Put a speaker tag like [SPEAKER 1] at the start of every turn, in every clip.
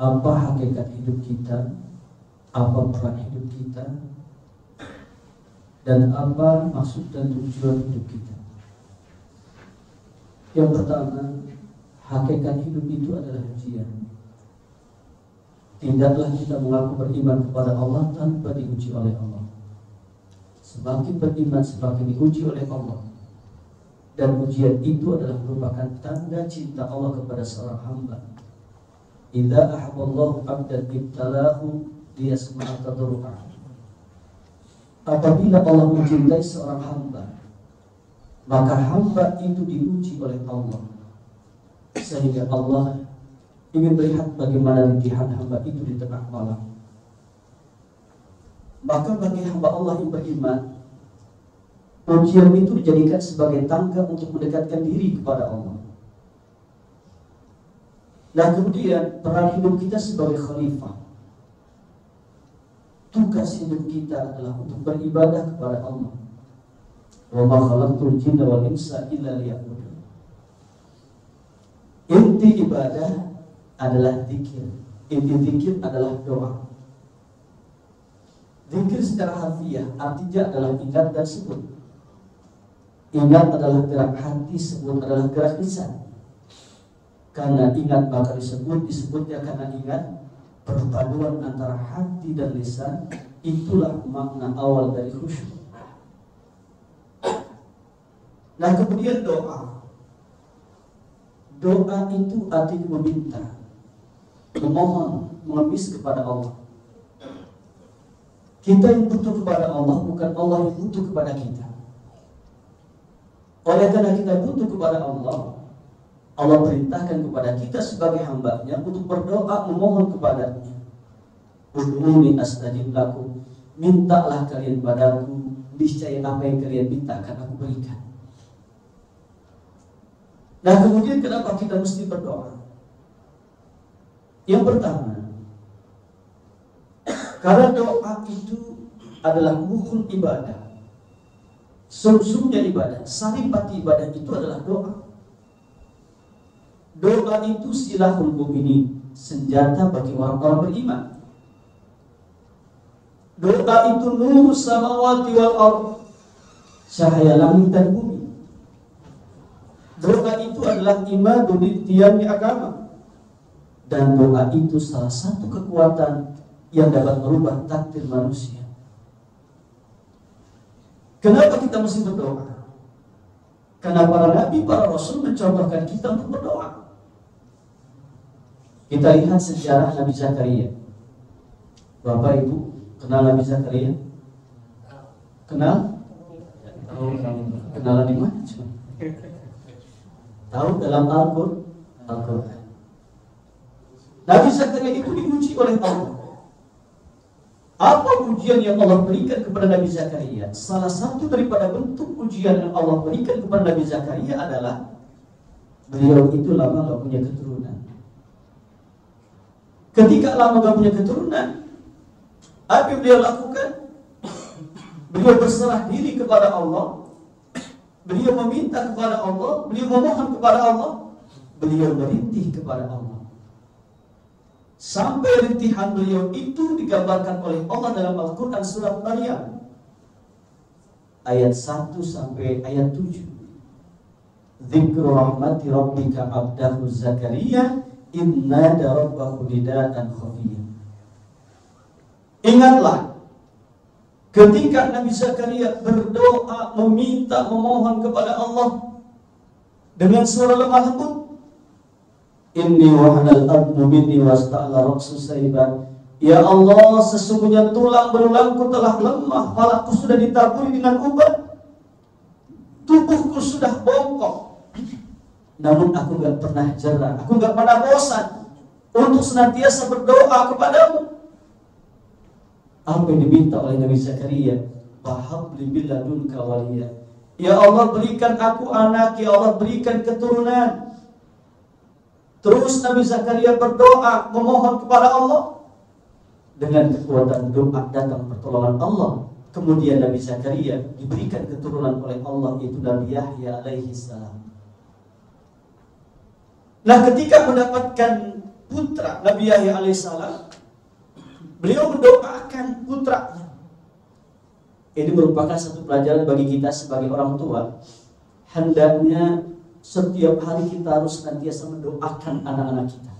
[SPEAKER 1] apa hakikat hidup kita, apa peran hidup kita, dan apa maksud dan tujuan hidup kita. Yang pertama, hakikat hidup itu adalah ujian. Tidaklah kita mengaku beriman kepada Allah tanpa diuji oleh Allah. Semakin beriman, semakin diuji oleh Allah. Dan ujian itu adalah merupakan tanda cinta Allah kepada seorang hamba. Idza ahabballahu 'abdan ibtalahu liyasma'a tadarru'ah. Apabila Allah mencintai seorang hamba, maka hamba itu diuji oleh Allah, sehingga Allah ingin melihat bagaimana rintihan hamba itu di tengah malam. Maka bagi hamba Allah yang beriman, ujian itu dijadikan sebagai tangga untuk mendekatkan diri kepada Allah. Nah, kemudian peran hidup kita sebagai khalifah. Tugas hidup kita adalah untuk beribadah kepada Allah. Wa ma khalaqtul jinna wal insa illa liya'budun. Inti ibadah adalah zikir. Inti zikir adalah doa. Zikir secara harfiah artinya adalah ingat dan sebut. Ingat adalah gerak hati, sebut adalah gerak lisan. Karena ingat maka disebut, disebutnya karena ingat. Perpaduan antara hati dan lisan, itulah makna awal dari khusyuk. Nah, kemudian doa. Doa itu artinya meminta, memohon, mengemis kepada Allah. Kita yang butuh kepada Allah, bukan Allah yang butuh kepada kita. Oleh karena kita butuh kepada Allah, Allah perintahkan kepada kita sebagai hamba-Nya untuk berdoa, memohon kepada-Nya. Ud'uni astajib lakum. Mintalah kalian padaku, niscaya apa yang kalian minta akan aku berikan. Nah, kemudian kenapa kita mesti berdoa? Yang pertama, karena doa itu adalah mukhul ibadah. Sumsumnya ibadah, saripati ibadah itu adalah doa. Doa itu silahul mu'minin, senjata bagi orang-orang beriman. Doa itu nur samawati wal ardh, cahaya langit dan bumi. Doa itu adalah imadun tiang agama. Dan doa itu salah satu kekuatan yang dapat merubah takdir manusia. Kenapa kita mesti berdoa? Karena para nabi, para rasul mencontohkan kita untuk berdoa. Kita lihat sejarah Nabi Zakaria. Bapak Ibu kenal Nabi Zakaria? Kenal? Tahu? Kenalan di mana? Tahu dalam Al-Quran. Nabi Zakaria itu diuji oleh Allah. Apa ujian yang Allah berikan kepada Nabi Zakaria? Salah satu daripada bentuk ujian yang Allah berikan kepada Nabi Zakaria adalah beliau itu lama gak punya keturunan. Ketika lama gak punya keturunan, apa yang beliau lakukan? Beliau berserah diri kepada Allah. Beliau meminta kepada Allah. Beliau memohon kepada Allah. Beliau merintih kepada Allah. Sampai rintihan beliau itu digambarkan oleh Allah dalam Al-Quran surat Maryam ayat 1 sampai ayat 7. Dzikru rahmati rabbika abdahu Zakaria inna rabbahu nidaan khafiyya. Ingatlah ketika Nabi Zakaria berdoa, meminta, memohon kepada Allah dengan suara lemah lembut. Inni wahanal adnu minni wasta'ala raqsu sayban. Ya Allah, sesungguhnya tulang belulangku telah lemah, kepalaku sudah ditaburi dengan ubat, tubuhku sudah bongkok. Namun aku gak pernah jerah, aku gak pernah bosan untuk senantiasa berdoa kepadamu. Apa yang diminta oleh Nabi Zakaria? Fahabli min ladunka waliya. Ya Allah, berikan aku anak, ya Allah, berikan keturunan. Terus Nabi Zakaria berdoa, memohon kepada Allah. Dengan kekuatan doa datang pertolongan Allah. Kemudian Nabi Zakaria diberikan keturunan oleh Allah, yaitu Nabi Yahya alaihi salam. Nah, ketika mendapatkan putra Nabi Yahya alaihissalam, beliau mendoakan putranya. Ini merupakan satu pelajaran bagi kita sebagai orang tua. Hendaknya setiap hari kita harus senantiasa mendoakan anak-anak kita.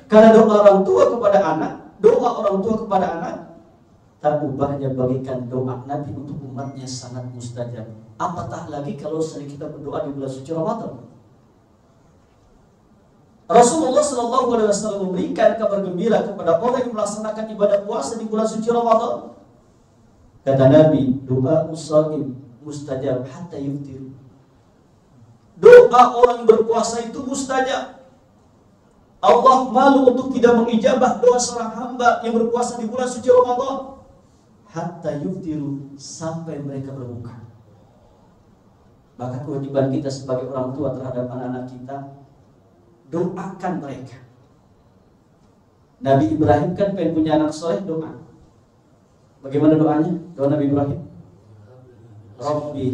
[SPEAKER 1] Karena doa orang tua kepada anak, doa orang tua kepada anak, tak ubahnya bagikan doa Nabi untuk umatnya sangat mustajab. Apatah lagi kalau sering kita berdoa di bulan suci Ramadan. Rasulullah SAW memberikan kabar gembira kepada orang yang melaksanakan ibadah puasa di bulan suci Ramadan. Kata Nabi, doa usaim mustajab hatta yuftir. Doa orang yang berpuasa itu mustajab. Allah malu untuk tidak mengijabah doa seorang hamba yang berpuasa di bulan suci Ramadan hatta yuftiru, sampai mereka berbuka. Maka kewajiban kita sebagai orang tua terhadap anak-anak kita, doakan mereka. Nabi Ibrahim kan pengen punya anak soleh, doa. Bagaimana doanya? Doa Nabi Ibrahim, Rabbi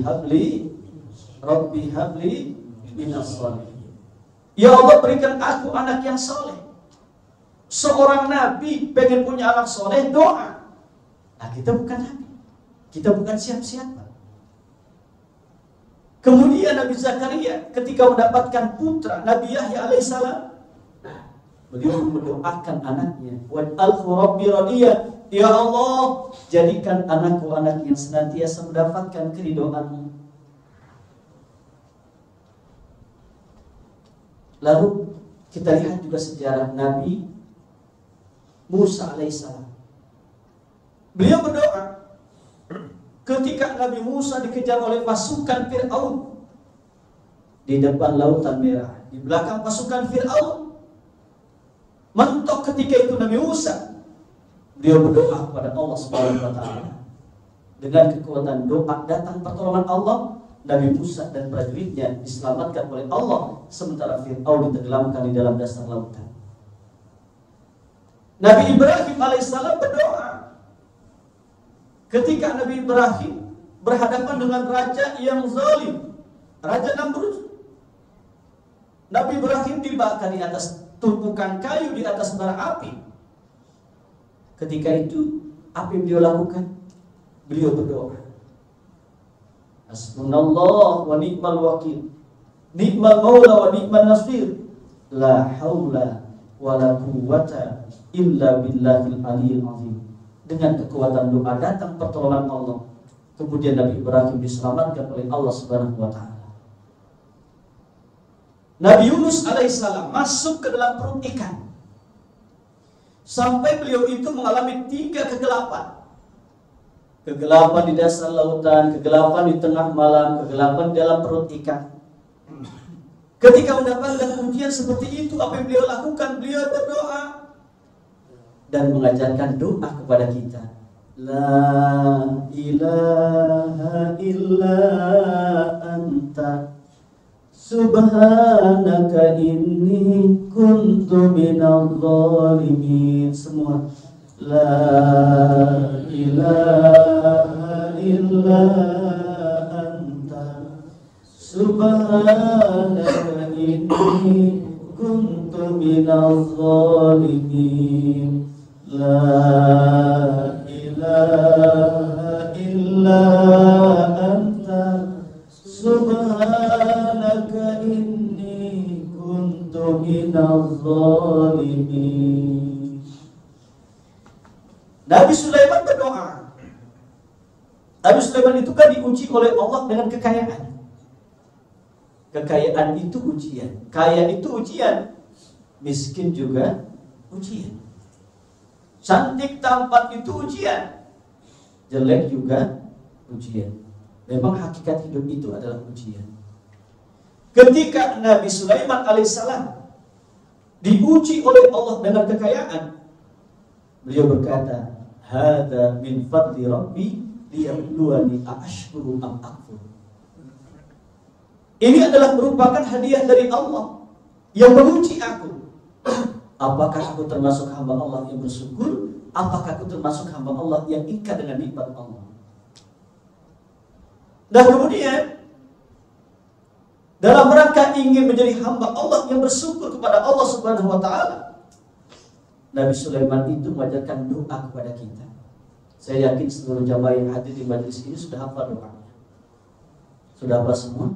[SPEAKER 1] habli minas sholihin. Ya Allah, berikan aku anak yang soleh. Seorang nabi pengen punya anak soleh, doa. Nah, kita bukan nabi, kita bukan siapa-siapa. Kemudian Nabi Zakaria ketika mendapatkan putra Nabi Yahya alaihissalam, beliau mendoakan anaknya, waj'alhu rabbi radiyah. Ya Allah, jadikan anakku anak yang senantiasa mendapatkan keridhaan-Mu. Lalu kita lihat juga sejarah Nabi Musa alaihissalam. Beliau berdoa ketika Nabi Musa dikejar oleh pasukan Fir'aun di depan lautan merah, di belakang pasukan Fir'aun. Mentok ketika itu Nabi Musa, beliau berdoa kepada Allah Subhanahu wa taala. Dengan kekuatan doa datang pertolongan Allah. Nabi Musa dan prajuritnya diselamatkan oleh Allah, sementara Fir'aun ditenggelamkan di dalam dasar lautan. Nabi Ibrahim alaihissalam berdoa ketika Nabi Ibrahim berhadapan dengan raja yang zalim, Raja Namrud. Nabi Ibrahim dibakar di atas tumpukan kayu di atas bara api. Ketika itu, apa yang beliau lakukan? Beliau berdoa, Hasbunallah wa ni'mal wakil, ni'mal maula wa ni'mal nasir, la haula wa la quwwata illa billahil aliyil azim. Dengan kekuatan doa datang pertolongan Allah. Kemudian Nabi Ibrahim diselamatkan oleh Allah Subhanahu wa taala. Nabi Yunus alaihissalam masuk ke dalam perut ikan, sampai beliau itu mengalami 3 kegelapan. Kegelapan di dasar lautan, kegelapan di tengah malam, kegelapan di dalam perut ikan. Ketika mendapatkan ujian seperti itu, apa yang beliau lakukan? Beliau berdoa dan mengajarkan doa kepada kita. La ilaha illa anta subhanaka inni kuntu minadh dhalimin. Semua. La ilaha illa anta subhanaka inni kuntu minadh dhalimin. La ilaha illa anta subhanaka inni kuntu minadh dhalimin. Nabi Sulaiman berdoa. Nabi Sulaiman itu kan diuji oleh Allah dengan kekayaan. Kekayaan itu ujian, kaya itu ujian, miskin juga ujian. Cantik tampan itu ujian, jelek juga ujian. Memang hakikat hidup itu adalah ujian. Ketika Nabi Sulaiman alaihissalam diuji oleh Allah dengan kekayaan, beliau berkata, "Hada min fadli Rabbi liyabluwani a'ashkuru am akfur." Ini adalah merupakan hadiah dari Allah yang menguji aku. Apakah aku termasuk hamba Allah yang bersyukur? Apakah aku termasuk hamba Allah yang ingkar dengan nikmat Allah? Dan kemudian dalam rangka ingin menjadi hamba Allah yang bersyukur kepada Allah Subhanahu wa taala. Nabi Sulaiman itu mengajarkan doa kepada kita. Saya yakin seluruh jamaah yang hadir di majelis ini sudah hafal doanya. Sudah hafal semua?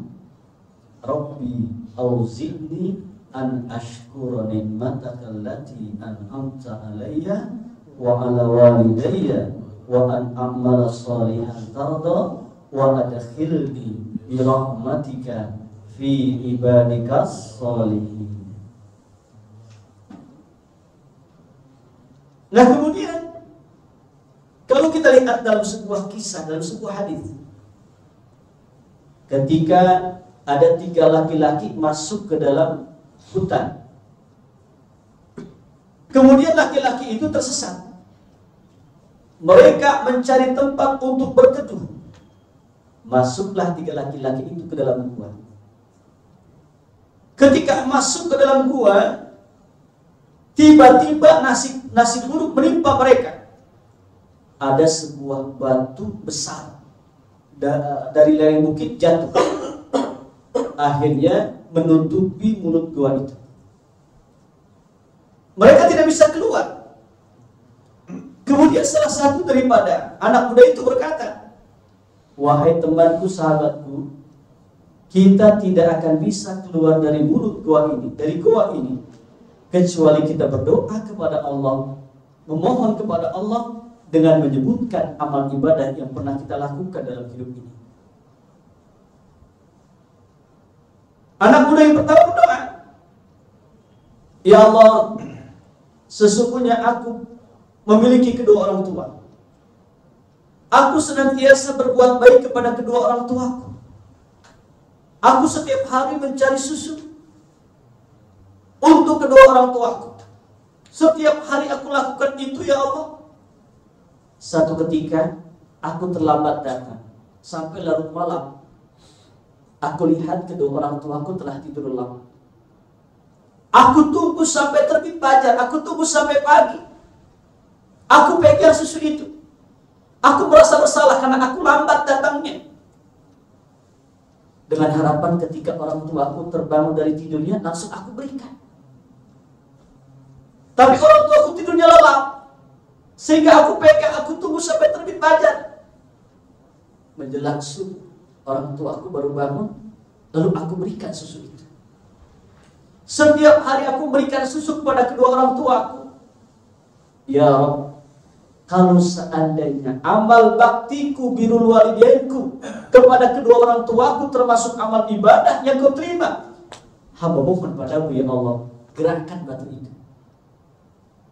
[SPEAKER 1] Rabbi auzi'ni an ashkura ni'mataka allati an'amta alayya wa ala walidayya wa an a'mala salihan tarda wa adkhilni bi rahmatika fi ibadikas sholihin. Nah kemudian kalau kita lihat dalam sebuah kisah, dalam sebuah hadis, ketika ada 3 laki-laki masuk ke dalam hutan, kemudian laki-laki itu tersesat. Mereka mencari tempat untuk berteduh. Masuklah 3 laki-laki itu ke dalam gua. Ketika masuk ke dalam gua, tiba-tiba nasib buruk menimpa mereka. Ada sebuah batu besar dari lereng bukit jatuh, akhirnya menutupi mulut gua itu. Mereka tidak bisa keluar. Kemudian salah satu daripada anak muda itu berkata, wahai temanku, sahabatku, kita tidak akan bisa keluar dari mulut gua ini, dari gua ini, kecuali kita berdoa kepada Allah, memohon kepada Allah dengan menyebutkan amal ibadah yang pernah kita lakukan dalam hidup ini. Anak muda yang pertama berdoa, ya Allah, sesungguhnya aku memiliki kedua orang tua. Aku senantiasa berbuat baik kepada kedua orang tuaku. Aku setiap hari mencari susu untuk kedua orang tuaku. Setiap hari aku lakukan itu, ya Allah. Satu ketika aku terlambat datang, sampai larut malam. Aku lihat kedua orang tuaku telah tidur lama. Aku tunggu sampai terbit fajar, aku tunggu sampai pagi. Aku pegang susu itu. Aku merasa bersalah karena aku lambat datangnya. Dengan harapan ketika orang tuaku terbangun dari tidurnya, langsung aku berikan. Tapi orang tuaku tidurnya lelap, sehingga aku pegang, aku tunggu sampai terbit fajar. Menjelang subuh, orang tuaku baru bangun, lalu aku berikan susu itu. Setiap hari aku berikan susu kepada kedua orang tuaku. Ya Rabb, kalau seandainya amal baktiku birrul walidainku kepada kedua orang tuaku termasuk amal ibadah yang kau terima, hamba mohon padamu ya Allah, gerakkan batu itu.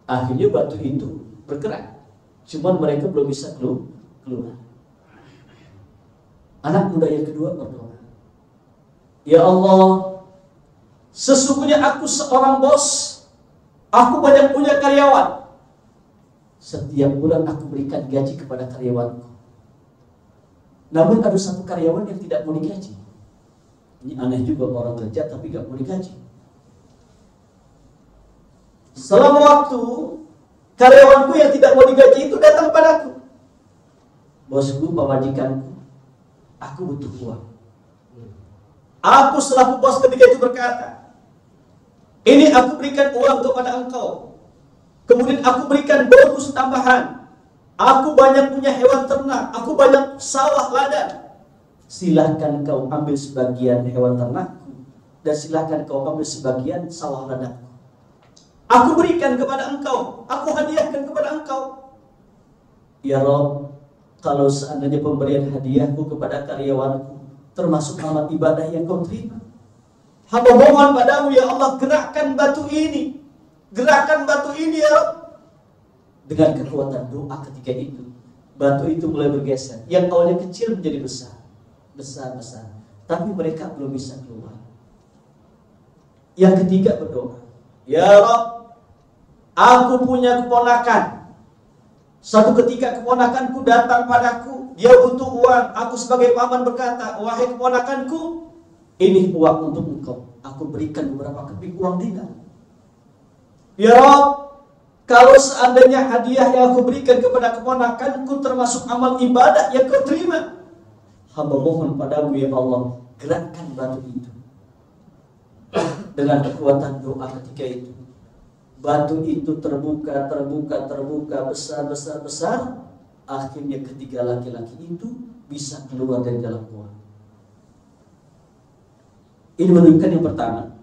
[SPEAKER 1] Akhirnya batu itu bergerak, cuman mereka belum bisa keluar. Anak muda yang kedua berdoa, ya Allah, sesungguhnya aku seorang bos, aku banyak punya karyawan. Setiap bulan aku berikan gaji kepada karyawanku. Namun ada satu karyawan yang tidak mau digaji. Ini aneh juga, orang kerja tapi gak mau digaji. Selama waktu karyawanku yang tidak mau digaji itu datang padaku. Bosku, pemajikanku, aku butuh uang. Aku selaku bos ketika itu berkata, ini aku berikan uang kepada engkau. Kemudian aku berikan bonus tambahan. Aku banyak punya hewan ternak, aku banyak sawah ladang. Silahkan kau ambil sebagian hewan ternakku, dan silahkan kau ambil sebagian sawah ladang. Aku berikan kepada engkau, aku hadiahkan kepada engkau. Ya Rabb, kalau seandainya pemberian hadiahku kepada karyawanku termasuk amal ibadah yang kau terima, hamba mohon padamu ya Allah, gerakkan batu ini. Gerakan batu ini ya Rabb. Dengan kekuatan doa ketika itu, batu itu mulai bergeser. Yang awalnya kecil menjadi besar. Besar. Tapi mereka belum bisa keluar. Yang ketiga berdoa, ya Rabb, aku punya keponakan. Satu ketika keponakanku datang padaku, dia butuh uang. Aku sebagai paman berkata, wahai keponakanku, ini uang untuk engkau. Aku berikan beberapa keping uang dinar. Ya Rabb, kalau seandainya hadiah yang aku berikan kepada keponakanku termasuk amal ibadah yang kau terima, hamba mohon padamu ya Allah, gerakkan batu itu. dengan kekuatan doa ketika itu. Batu itu terbuka, besar. Akhirnya ketiga laki-laki itu bisa keluar dari dalam gua. Ini menunjukkan yang pertama,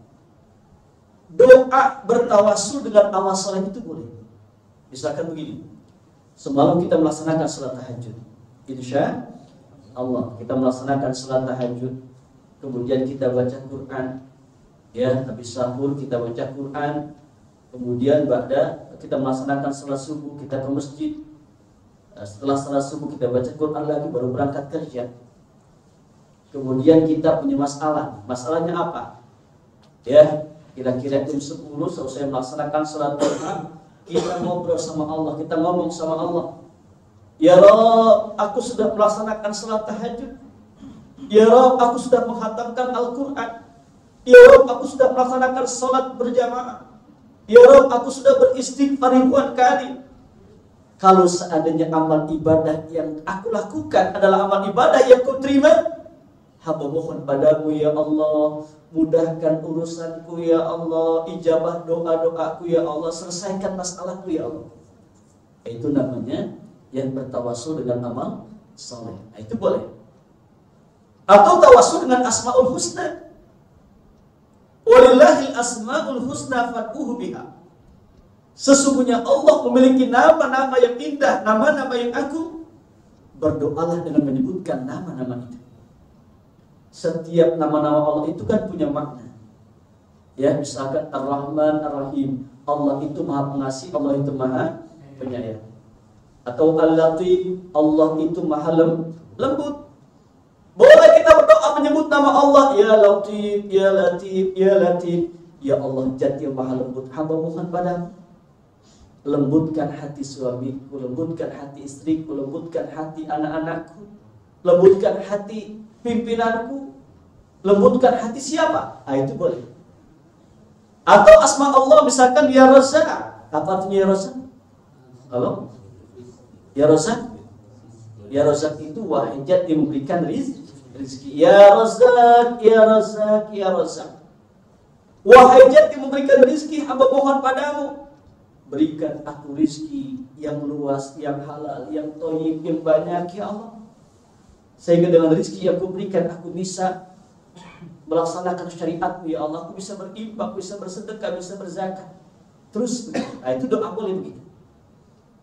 [SPEAKER 1] doa bertawassul dengan amal saleh itu boleh. Misalkan begini, semalam kita melaksanakan salat tahajud, insya Allah kita melaksanakan salat tahajud, kemudian kita baca Quran, ya, habis sahur kita baca Quran, kemudian kita melaksanakan salat subuh, kita ke masjid. Setelah salat subuh kita baca Quran lagi, baru berangkat kerja. Kemudian kita punya masalahnya apa? Ya, kira-kira jam 10 selesai melaksanakan salat duha, kita ngobrol sama Allah, kita ngomong sama Allah. Ya Rabb, aku sudah melaksanakan salat tahajud. Ya Rabb, aku sudah menghatamkan Al-Quran. Ya Rabb, aku sudah melaksanakan salat berjamaah. Ya Rabb, aku sudah beristighfar ribuan kali. Kalau seandainya amal ibadah yang aku lakukan adalah amal ibadah yang ku terima, hamba mohon padamu ya Allah, mudahkan urusanku ya Allah, ijabah doa-doaku ya Allah, selesaikan masalahku ya Allah. Itu namanya yang bertawassul dengan amal saleh. Nah, itu boleh. Atau tawassul dengan asmaul husna. Walillahil asmaul husna fad'uhu biha. Sesungguhnya Allah memiliki nama-nama yang indah, nama-nama yang agung. Berdoalah dengan menyebutkan nama-nama itu. Setiap nama-nama Allah itu kan punya makna. Ya, misalkan Ar-Rahman, Ar-Rahim. Allah itu Maha Pengasih, Allah itu Maha Penyayang. Atau Al-Latif, Allah itu Maha Lembut. Boleh kita berdoa menyebut nama Allah, Ya Latif, Ya Latif, Ya Latif. Ya Allah, Zat yang Maha Lembut, hamba mohon padamu, lembutkan hati suamiku, lembutkan hati istriku, lembutkan hati anak-anakku, lembutkan hati pimpinanku, lembutkan hati siapa? Ah, itu boleh. Atau asma Allah misalkan Ya Razzaq. Apa artinya Ya Razzaq? Halo? Ya Razzaq? Ya Razzaq itu wahai Zat yang memberikan rizki. Ya Razzaq, Ya Razzaq, Ya Razzaq. Wahai Zat yang memberikan rizki, hamba mohon padamu, berikan aku rizki yang luas, yang halal, yang thayyib, yang banyak ya Allah. Sehingga dengan rizki yang aku berikan, aku bisa melaksanakan syariatmu ya Allah. Aku bisa berinfak, bisa bersedekah, bisa berzakat. Terus, nah itu doa boleh begitu.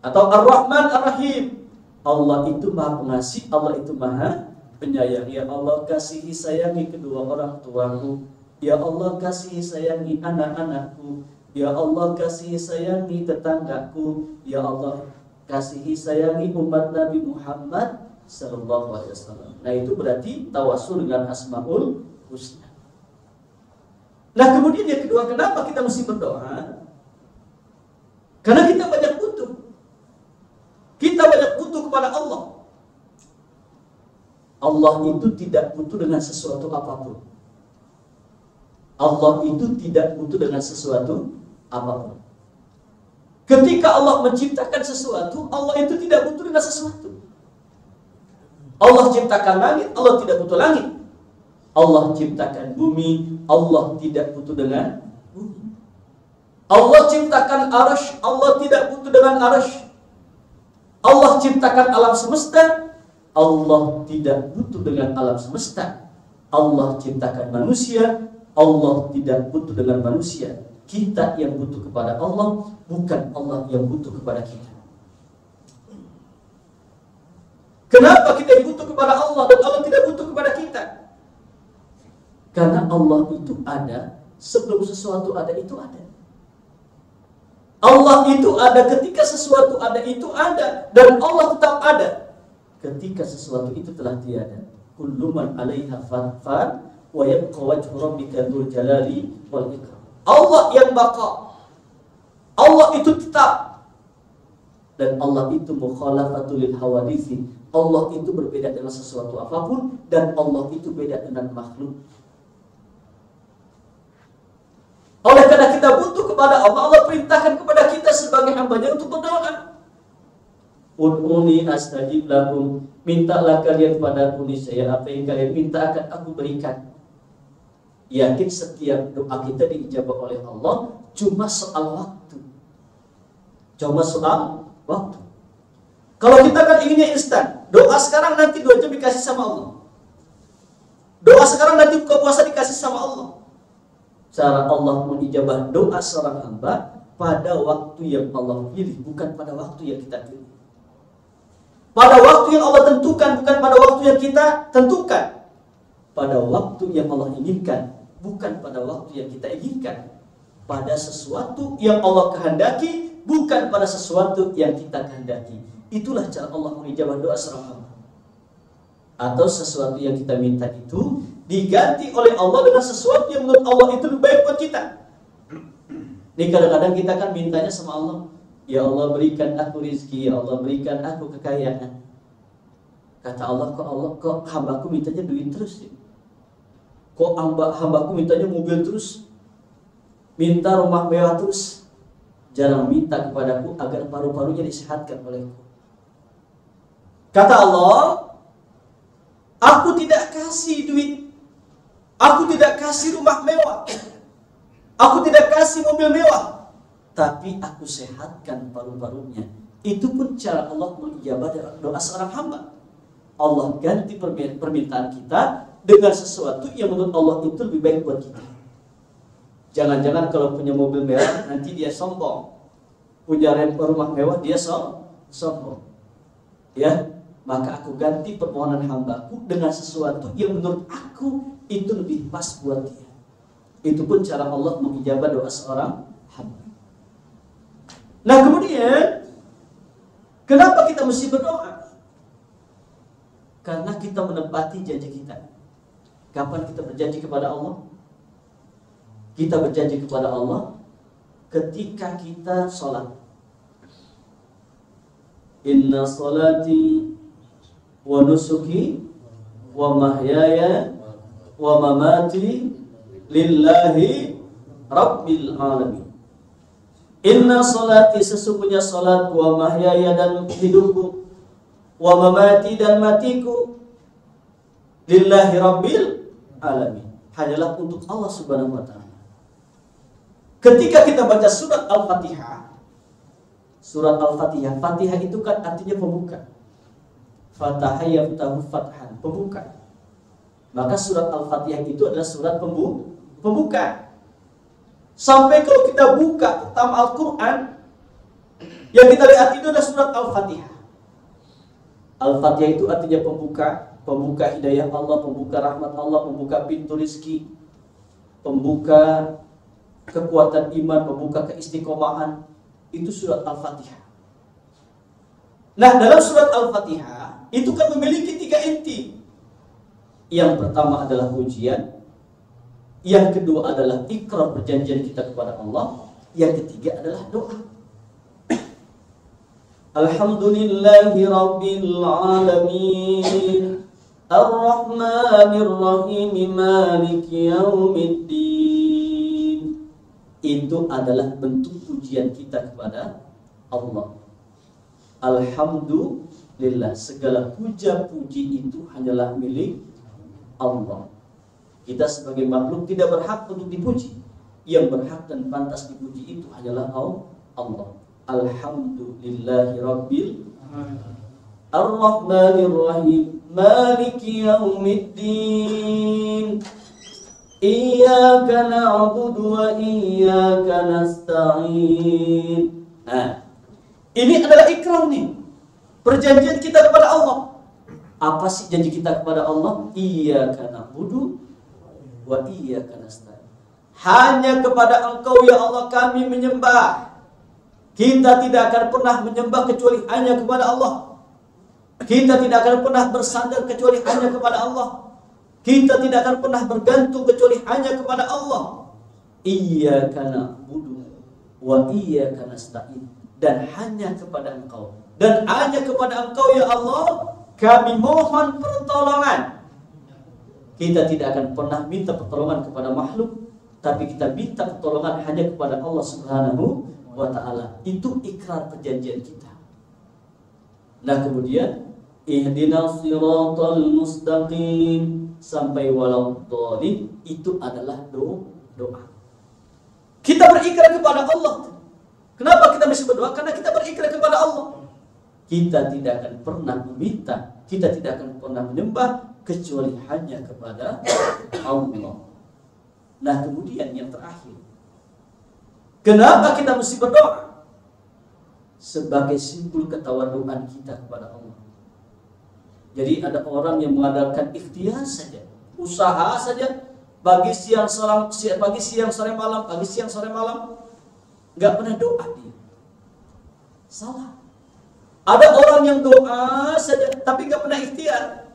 [SPEAKER 1] Atau Ar-Rahman, Ar-Rahim. Allah itu Maha Pengasih, Allah itu Maha Penyayang. Ya Allah, kasihi sayangi kedua orang tuaku. Ya Allah, kasihi sayangi anak-anakku. Ya Allah, kasihi sayangi tetanggaku. Ya Allah, kasihi sayangi umat Nabi Muhammad sallallahu alaihi wasallam. Nah, itu berarti tawassul dengan asmaul husna. Nah, kemudian yang kedua, kenapa kita mesti berdoa? Karena kita banyak butuh. Kita banyak butuh kepada Allah. Allah itu tidak butuh dengan sesuatu apapun. Allah itu tidak butuh dengan sesuatu apapun. Ketika Allah menciptakan sesuatu, Allah itu tidak butuh dengan sesuatu. Allah ciptakan langit, Allah tidak butuh langit. Allah ciptakan bumi, Allah tidak butuh dengan bumi. Allah ciptakan arasy, Allah tidak butuh dengan arasy. Allah ciptakan alam semesta, Allah tidak butuh dengan alam semesta. Allah ciptakan manusia, Allah tidak butuh dengan manusia. Kita yang butuh kepada Allah, bukan Allah yang butuh kepada kita. Kenapa kita yang butuh kepada Allah dan Allah tidak butuh kepada kita? Karena Allah itu ada sebelum sesuatu ada, itu ada. Allah itu ada ketika sesuatu ada, itu ada. Dan Allah tetap ada ketika sesuatu itu telah tiada. Kullu man 'alaiha fan wa yabqa wajhu rabbika dzul jalali wal ikram. Allah yang baqa. Allah itu tetap. Dan Allah itu mukhalafatul lil hawaditsi. Allah itu berbeda dengan sesuatu apapun, dan Allah itu beda dengan makhluk. Oleh karena kita butuh kepada Allah, Allah perintahkan kepada kita sebagai hamba-Nya untuk berdoa. Ud'uni astajib lakum. Mintalah kalian padaku, niscaya apa yang kalian minta akan aku berikan. Yakin setiap doa kita diijabah oleh Allah, cuma soal waktu. Cuma soal waktu. Kalau kita kan inginnya instan, doa sekarang nanti 2 jam dikasih sama Allah. Doa sekarang nanti buka puasa dikasih sama Allah. Cara Allah mengijabah doa seorang hamba pada waktu yang Allah pilih, bukan pada waktu yang kita pilih. Pada waktu yang Allah tentukan, bukan pada waktu yang kita tentukan. Pada waktu yang Allah inginkan, bukan pada waktu yang kita inginkan. Pada sesuatu yang Allah kehendaki, bukan pada sesuatu yang kita kehendaki. Itulah cara Allah mengijabah doa seorang hamba. Atau sesuatu yang kita minta itu diganti oleh Allah dengan sesuatu yang menurut Allah itu lebih baik buat kita. Ini kadang-kadang kita kan mintanya sama Allah, ya Allah berikan aku rizki, ya Allah berikan aku kekayaan. Kata Allah, kok hambaku mintanya duit terus ya? Kok hambaku mintanya mobil terus? Minta rumah mewah terus? Jarang minta kepadaku agar paru-parunya disehatkan olehku. Kata Allah, aku tidak kasih duit, aku tidak kasih rumah mewah, aku tidak kasih mobil mewah, tapi aku sehatkan paru-parunya. Itu pun cara Allah mengijabah doa seorang hamba. Allah ganti permintaan kita dengan sesuatu yang menurut Allah itu lebih baik buat kita. Jangan-jangan kalau punya mobil mewah nanti dia sombong, punya rumah mewah dia sombong. Ya, maka aku ganti permohonan hambaku dengan sesuatu yang menurut aku itu lebih pas buat dia. Itu pun cara Allah mengijabah doa seorang hamba. Nah kemudian, kenapa kita mesti berdoa? Karena kita menepati janji kita. Kapan kita berjanji kepada Allah? Kita berjanji kepada Allah ketika kita sholat. Inna sholati wa nusuki wa mahyaya wa mamati lillahi rabbil alamin. Inna sholati, sesungguhnya salat, wa mahyaya, dan hidupku, wa mamati, dan matiku, lillahi rabbil alamin, hanyalah untuk Allah subhanahu wa ta'ala. Ketika kita baca surat Al-Fatihah, Fatihah itu kan artinya pembuka. Fataha yaftahu fathan, pembuka. Maka surat Al-Fatihah itu adalah surat pembuka. Sampai kalau kita buka pertama Al-Quran, yang kita lihat itu adalah surat Al-Fatihah. Al-Fatihah itu artinya pembuka hidayah Allah, pembuka rahmat Allah, pembuka pintu rizki, pembuka kekuatan iman, pembuka keistiqomahan. Itu surat Al-Fatihah. Nah, dalam surat Al-Fatihah itu kan memiliki 3 inti. Yang pertama adalah pujian, yang kedua adalah ikrar perjanjian kita kepada Allah, yang ketiga adalah doa. Alhamdulillahi rabbil alamin, ar-rahmanir rahim, maliki yaumiddin. Itu adalah bentuk pujian kita kepada Allah. Alhamdulillah, segala puja-puji itu hanyalah milik Allah. Kita sebagai makhluk tidak berhak untuk dipuji. Yang berhak dan pantas dipuji itu hanyalah Allah. Alhamdulillahi rabbil ar-rahmanir rahim, maliki yaumiddin, iyyaka na'budu wa iyyaka nasta'in. Ini adalah ikrar nih, perjanjian kita kepada Allah. Apa sih janji kita kepada Allah? Iyyaka na'budu wa iyyaka nasta'in. Hanya kepada Engkau ya Allah kami menyembah. Kita tidak akan pernah menyembah kecuali hanya kepada Allah. Kita tidak akan pernah bersandar kecuali hanya kepada Allah. Kita tidak akan pernah bergantung kecuali hanya kepada Allah. Iyyaka na'budu wa iyyaka nasta'in. Dan hanya kepada Engkau, dan hanya kepada Engkau ya Allah kami mohon pertolongan. Kita tidak akan pernah minta pertolongan kepada makhluk, tapi kita minta pertolongan hanya kepada Allah subhanahu wa ta'ala. Itu ikrar perjanjian kita. Nah kemudian ihdinas siratal mustaqim, sampai walau dhalin, itu adalah doa. Kita berikrar kepada Allah. Kenapa kita mesti berdoa? Karena kita berikrar kepada Allah. Kita tidak akan pernah meminta, kita tidak akan pernah menyembah kecuali hanya kepada Allah. Nah, kemudian yang terakhir, kenapa kita mesti berdoa? Sebagai simbol ketawaduan kita kepada Allah. Jadi ada orang yang mengandalkan ikhtiar saja, usaha saja, pagi siang sore malam, nggak pernah doa dia. Salah. Ada orang yang doa saja tapi nggak pernah ikhtiar.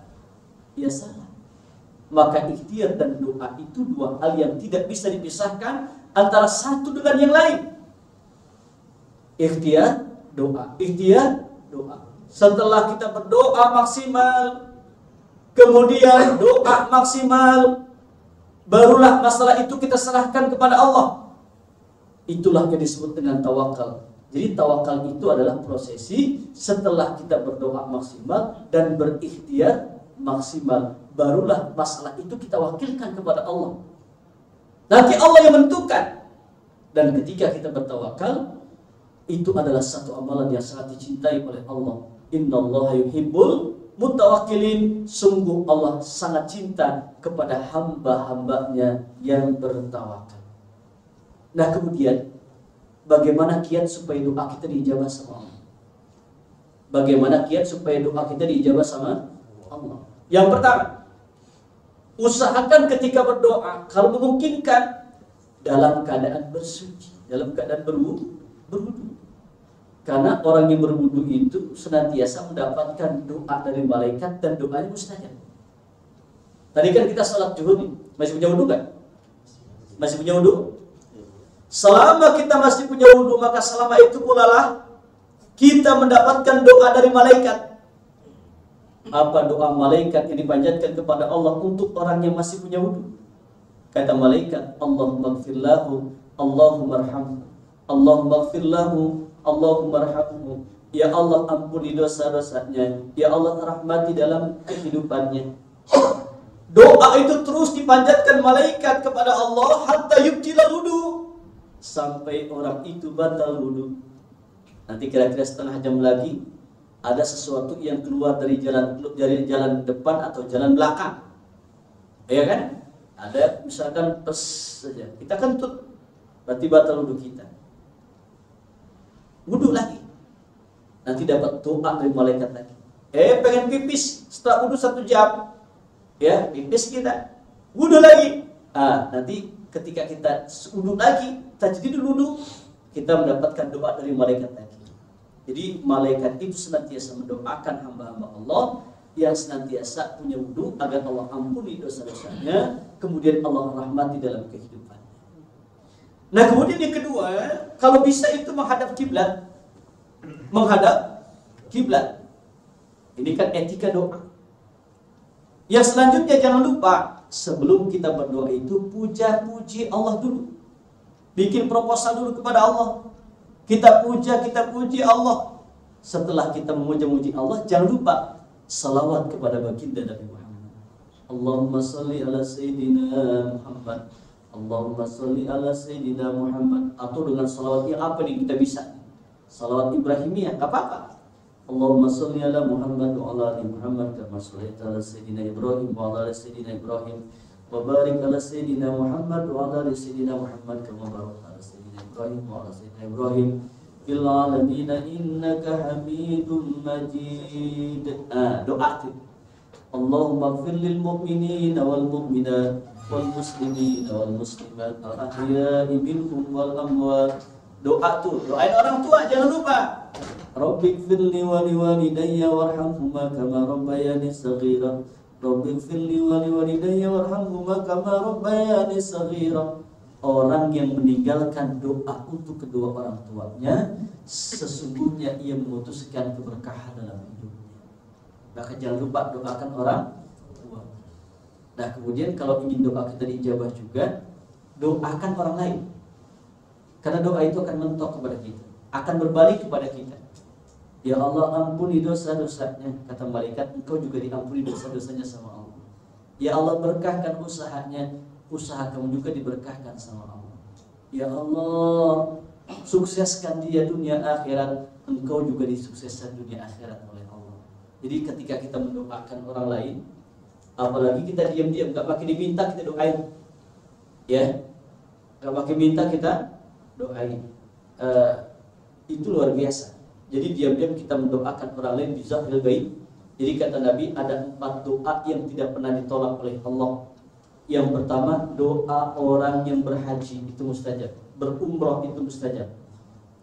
[SPEAKER 1] Ya salah. Maka ikhtiar dan doa itu dua hal yang tidak bisa dipisahkan antara satu dengan yang lain. Ikhtiar, doa. Ikhtiar, doa. Setelah kita berdoa maksimal, kemudian doa maksimal, barulah masalah itu kita serahkan kepada Allah. Itulah yang disebut dengan tawakal. Jadi tawakal itu adalah prosesi setelah kita berdoa maksimal dan berikhtiar maksimal, barulah masalah itu kita wakilkan kepada Allah. Nanti Allah yang menentukan. Dan ketika kita bertawakal, itu adalah satu amalan yang sangat dicintai oleh Allah. Innallaha yuhibbul mutawakkilin. Sungguh Allah sangat cinta kepada hamba-hambanya yang bertawakal. Nah, kemudian bagaimana kiat supaya doa kita diijabah sama Allah? Bagaimana kiat supaya doa kita diijabah sama Allah? Yang pertama, usahakan ketika berdoa, kalau memungkinkan, dalam keadaan bersuci, dalam keadaan berwudu. Karena orang yang berwudu itu senantiasa mendapatkan doa dari malaikat dan doanya mustajab. Tadi kan kita salat zuhur nih, masih punya wudu kan? Masih punya wudu? Selama kita masih punya wudu, maka selama itu pula lah kita mendapatkan doa dari malaikat. Apa doa malaikat yang dipanjatkan kepada Allah untuk orang yang masih punya wudu? Kata malaikat, Allahumma ighfir lahu, Allahumma arhamhu, Allahumma ighfir lahu, Allahumma arhamhu. Ya Allah, ampuni dosa-dosanya, ya Allah rahmati dalam kehidupannya. Doa itu terus dipanjatkan malaikat kepada Allah hatta yubtila wudu, sampai orang itu batal wudu. Nanti kira-kira setengah jam lagi ada sesuatu yang keluar dari jalan depan atau jalan belakang, ya kan? Ada misalkan pes saja, kita kentut, berarti batal wudu kita. Wudu lagi, nanti dapat doa dari malaikat lagi. Pengen pipis setelah wudu 1 jam, ya pipis kita, wudu lagi. Nanti ketika kita wudu lagi, tajdidul wudu, kita mendapatkan doa dari malaikat lagi. Jadi malaikat itu senantiasa mendoakan hamba-hamba Allah yang senantiasa punya wudu agar Allah ampuni dosa-dosanya, kemudian Allah rahmati dalam kehidupan. Nah, kemudian yang kedua, kalau bisa itu menghadap kiblat. Menghadap kiblat. Ini kan etika doa. Yang selanjutnya jangan lupa, sebelum kita berdoa itu puja-puji Allah dulu. Bikin proposal dulu kepada Allah. Kita puji Allah. Setelah kita memuja-muji Allah, jangan lupa salawat kepada baginda Nabi Muhammad. Allahumma salli ala Sayyidina Muhammad. Allahumma salli ala Sayyidina Muhammad. Atau dengan salawat yang apa nih kita bisa? Salawat Ibrahimiyah, nggak apa-apa. Allahumma salli ala Muhammad wa ala ali Muhammad kama shallaita ala Sayyidina Ibrahim wa ala ali Sayyidina Ibrahim wa barik ala Sayyidina Muhammad wa ala ali Sayyidina Muhammad kama barakta ala Sayyidina Ibrahim wa ala Sayyidina Ibrahim fil alamin innaka Hamidum Majid. Doa itu. Allahumma ighfir lil mu'minina wal mu'minat wal muslimina wal muslimat al ahya'i minhum wal amwat. Doa tuh, doain orang tua jangan lupa. Rabbighfirli wa liwalidayya warhamhuma kama rabbayani shaghira. Rabbighfirli wa liwalidayya warhamhuma kama rabbayani shaghira. Orang yang meninggalkan doa untuk kedua orang tuanya, sesungguhnya ia memutuskan keberkahan dalam hidupnya. Maka jangan lupa doakan orang tua. Nah, kemudian kalau ingin doa kita diijabah juga, doakan orang lain. Karena doa itu akan mentok kepada kita, akan berbalik kepada kita. Ya Allah, ampuni dosa-dosanya, kata malaikat, engkau juga diampuni dosa-dosanya sama Allah. Ya Allah, berkahkan usahanya, usaha kamu juga diberkahkan sama Allah. Ya Allah, sukseskan dia dunia akhirat, engkau juga disukseskan dunia akhirat oleh Allah. Jadi ketika kita mendoakan orang lain, apalagi kita diam-diam, gak pakai diminta kita doain, ya, gak pakai minta kita doain, itu luar biasa. Jadi diam-diam kita mendoakan orang lain bisa gaib. Jadi kata Nabi, ada 4 doa yang tidak pernah ditolak oleh Allah. Yang pertama, doa orang yang berhaji, itu mustajab. Berumrah, itu mustajab.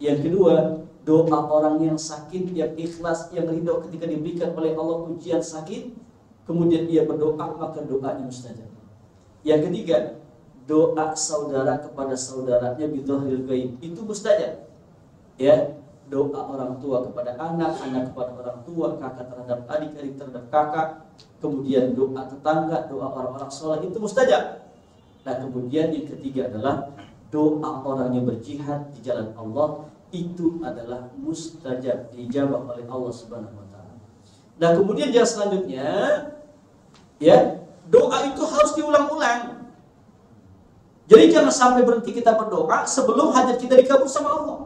[SPEAKER 1] Yang kedua, doa orang yang sakit, yang ikhlas, yang ridho ketika diberikan oleh Allah ujian sakit, kemudian dia berdoa, maka doanya mustajab. Yang ketiga, doa saudara kepada saudaranya bidzahril gaib, itu mustajab. Ya, doa orang tua kepada anak, anak kepada orang tua, kakak terhadap adik, adik terhadap kakak, kemudian doa tetangga, doa orang-orang soleh, itu mustajab. Nah, kemudian yang ketiga adalah doa orang yang berjihad di jalan Allah, itu adalah mustajab, dijawab oleh Allah Subhanahu wa taala. Nah, kemudian yang selanjutnya, ya, doa itu harus diulang-ulang. Jadi jangan sampai berhenti kita berdoa sebelum hajat kita dikabul sama Allah.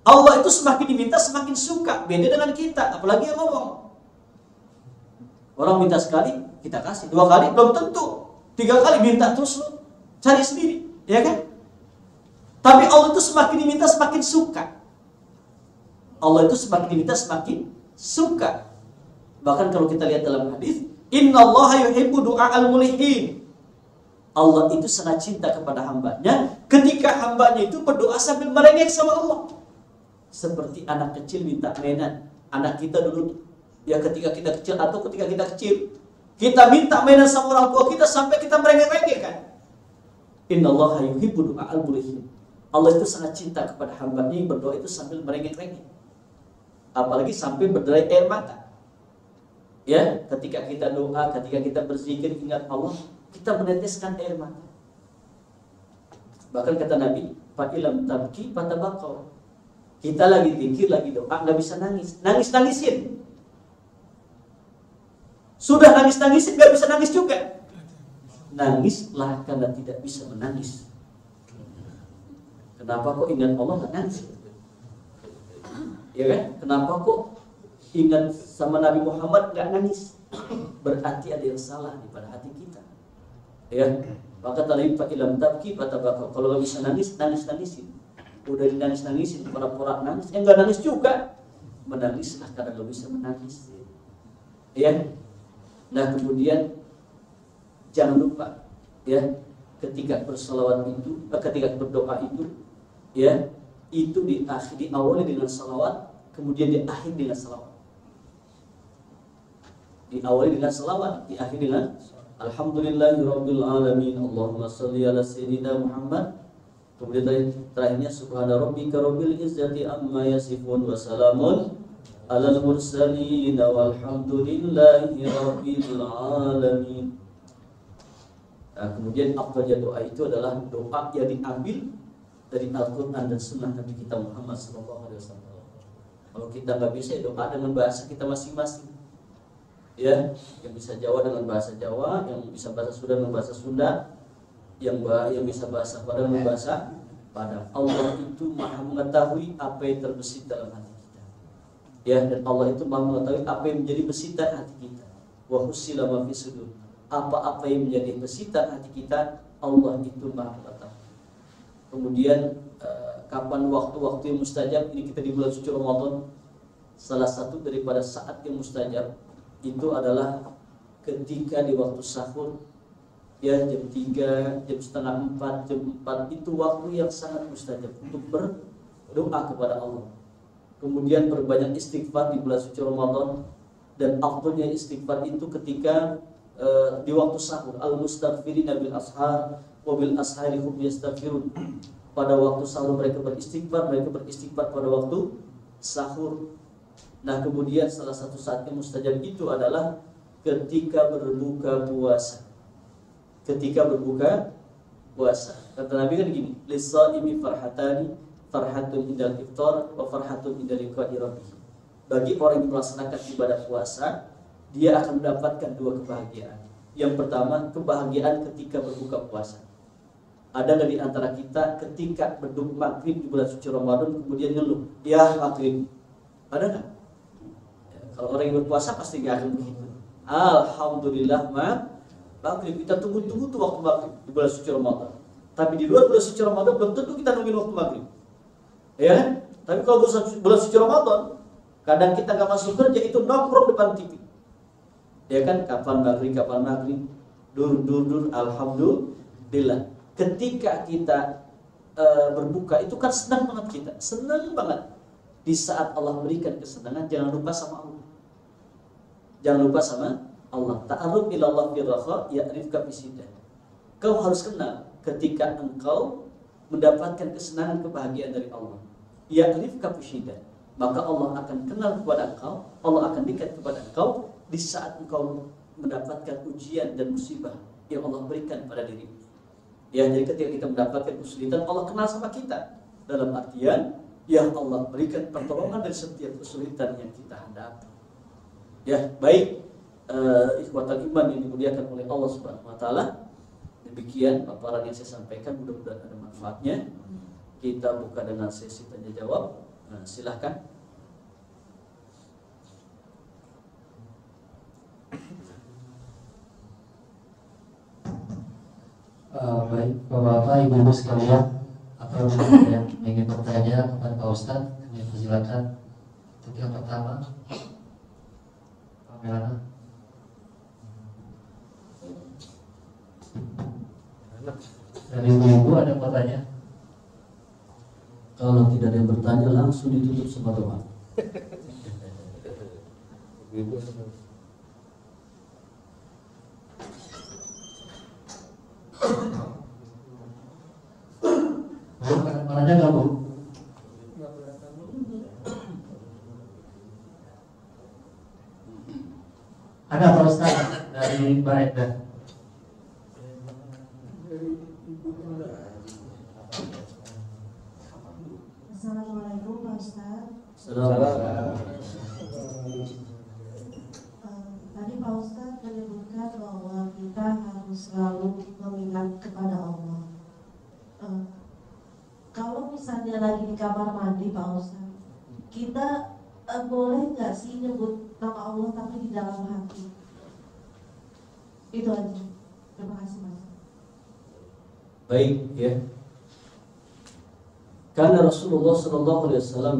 [SPEAKER 1] Allah itu semakin diminta semakin suka, beda dengan kita, apalagi yang ngomong. Orang minta sekali, kita kasih. 2 kali belum tentu. 3 kali minta terus lu cari sendiri, ya kan? Tapi Allah itu semakin diminta semakin suka. Allah itu semakin diminta semakin suka. Bahkan kalau kita lihat dalam hadis, innallaha yuhibbu du'a'al mulihin. Allah itu sangat cinta kepada hambanya ketika hambanya itu berdoa sambil merengek sama Allah. Seperti anak kecil minta mainan. Anak kita dulu, ya ketika kita kecil atau ketika kita kecil, kita minta mainan sama orang tua kita sampai kita merengek-rengek kan. Innallaha yuhibbu du'a'al mulihin. Allah itu sangat cinta kepada hambanya yang berdoa itu sambil merengek-rengek. Apalagi sampai berderai air mata. Ya, ketika kita doa, ketika kita berzikir ingat Allah, kita meneteskan air mata. Bahkan kata Nabi, fa ilam tabki fatabaqau. Kita lagi zikir, lagi doa, nggak bisa nangis, nangis-nangisin. Sudah nangis-nangisin, nggak bisa nangis juga. Nangislah karena tidak bisa menangis. Kenapa kok ingat Allah nggak nangis? Ya kan? Kenapa kok ingat sama Nabi Muhammad nggak nangis? Berarti ada yang salah di pada hati kita. Ya, maka tadi Pak Ilham tabki fatabaqau. Kalau nggak bisa nangis, nangis-nangisin. Udah dinangis-nangisin, pura-pura nangis, nggak nangis juga. Menangislah karena nggak bisa menangis. Ya. Nah, kemudian jangan lupa, ya, ketika bersalawat itu, ketika berdoa itu, ya, itu diawali dengan salawat, kemudian diakhiri dengan salawat. Diawali dengan salawat, diakhiri dengan alhamdulillahirabbil alamin, Allahumma shalli ala sayyidina Muhammad. Kemudian terakhirnya subhana rabbika rabbil izzati amma yasifun wa salamun alal mursalin walhamdulillahi rabbil alamin. Nah, kemudian afdal doa itu adalah doa yang diambil dari Al-Quran dan Sunnah Nabi kita Muhammad SAW. Kalau kita nggak bisa doa dengan bahasa kita masing-masing, ya, yang bisa Jawa dengan bahasa Jawa, yang bisa bahasa Sunda dengan bahasa Sunda, yang bisa bahasa Padang dengan bahasa Padang. Allah itu maha mengetahui apa yang terbesit dalam hati kita, ya, dan Allah itu maha mengetahui apa yang menjadi besitan hati kita. Wa husila ma fi sudur. Apa-apa yang menjadi besitan hati kita, Allah itu maha mengetahui. Kemudian kapan waktu-waktu yang mustajab? Ini kita di bulan suci Ramadan. Salah satu daripada saat yang mustajab itu adalah ketika di waktu sahur, ya, jam 3, jam setengah 4, jam 4, itu waktu yang sangat mustajab untuk berdoa kepada Allah. Kemudian berbanyak istighfar di bulan suci Ramadan, dan afdalnya istighfar itu ketika di waktu sahur. Al-mustaghfirina bil ashar wa bil ashari hum yastaghfirun. Pada waktu sahur mereka beristighfar pada waktu sahur. Nah, kemudian salah satu saat yang mustajab itu adalah ketika berbuka puasa. Ketika berbuka puasa. Kata Nabi kan gini, lis-shaimi farhatani, farhatun indal iftar wa farhatun indal liqa'i rabbih. Bagi orang yang melaksanakan ibadah puasa, dia akan mendapatkan dua kebahagiaan. Yang pertama, kebahagiaan ketika berbuka puasa. Ada nggak di antara kita ketika berduk maghrib di bulan suci Ramadan kemudian ngeluh, ya maghrib? Ada nggak? Ya, kalau orang yang berpuasa pasti nggak akan begitu. Alhamdulillah maghrib, kita tunggu-tunggu tuh waktu maghrib di bulan suci Ramadan. Tapi di luar bulan suci Ramadan belum tentu kita nungguin waktu maghrib, ya kan? Tapi kalau bulan suci Ramadan, kadang kita nggak masuk kerja itu nongkrong depan TV, ya kan? Kapan maghrib, dur, alhamdulillah. Ketika kita berbuka itu kan senang banget kita, senang banget. Di saat Allah berikan kesenangan, jangan lupa sama Allah. Jangan lupa sama Allah. Ta'arruf ila Allah fi rakha ya'rifka fi syiddah. Kau harus kenal ketika engkau mendapatkan kesenangan, kebahagiaan dari Allah. Ya'rifka fi syiddah. Maka Allah akan kenal kepada engkau, Allah akan dekat kepada engkau di saat engkau mendapatkan ujian dan musibah yang Allah berikan pada dirimu. Ya, jadi ketika kita mendapatkan kesulitan, Allah kenal sama kita. Dalam artian, ya Allah berikan pertolongan dari setiap kesulitan yang kita hadapi. Ya, baik ikhwatal iman yang dimuliakan oleh Allah Subhanahu wa taala. Demikian paparan yang saya sampaikan, mudah-mudahan ada manfaatnya. Kita buka dengan sesi tanya jawab. Silahkan.
[SPEAKER 2] Baik, Bapak-bapak, Ibu-ibu sekalian, apabila ada yang ingin bertanya kepada Pak Ustadz, kami persilakan. Untuk yang pertama, Pak. Dari Ibu-ibu ada yang bertanya?
[SPEAKER 1] Kalau tidak ada yang bertanya, langsung ditutup sama doa.
[SPEAKER 2] Mananya nggak, Bu? Ada Pak Ustadz dari Mbak Eda.
[SPEAKER 3] Assalamualaikum Pak Ustadz. Tadi Pak Ustadz menyebutkan bahwa kita harus selalu mengingat kepada Allah. Kalau misalnya lagi di kamar mandi Pak Ustadz, kita boleh nggak sih nyebut nama Allah tapi di dalam hati? Itu aja. Terima kasih Mas.
[SPEAKER 1] Baik, ya. Karena Rasulullah sallallahu alaihi wasallam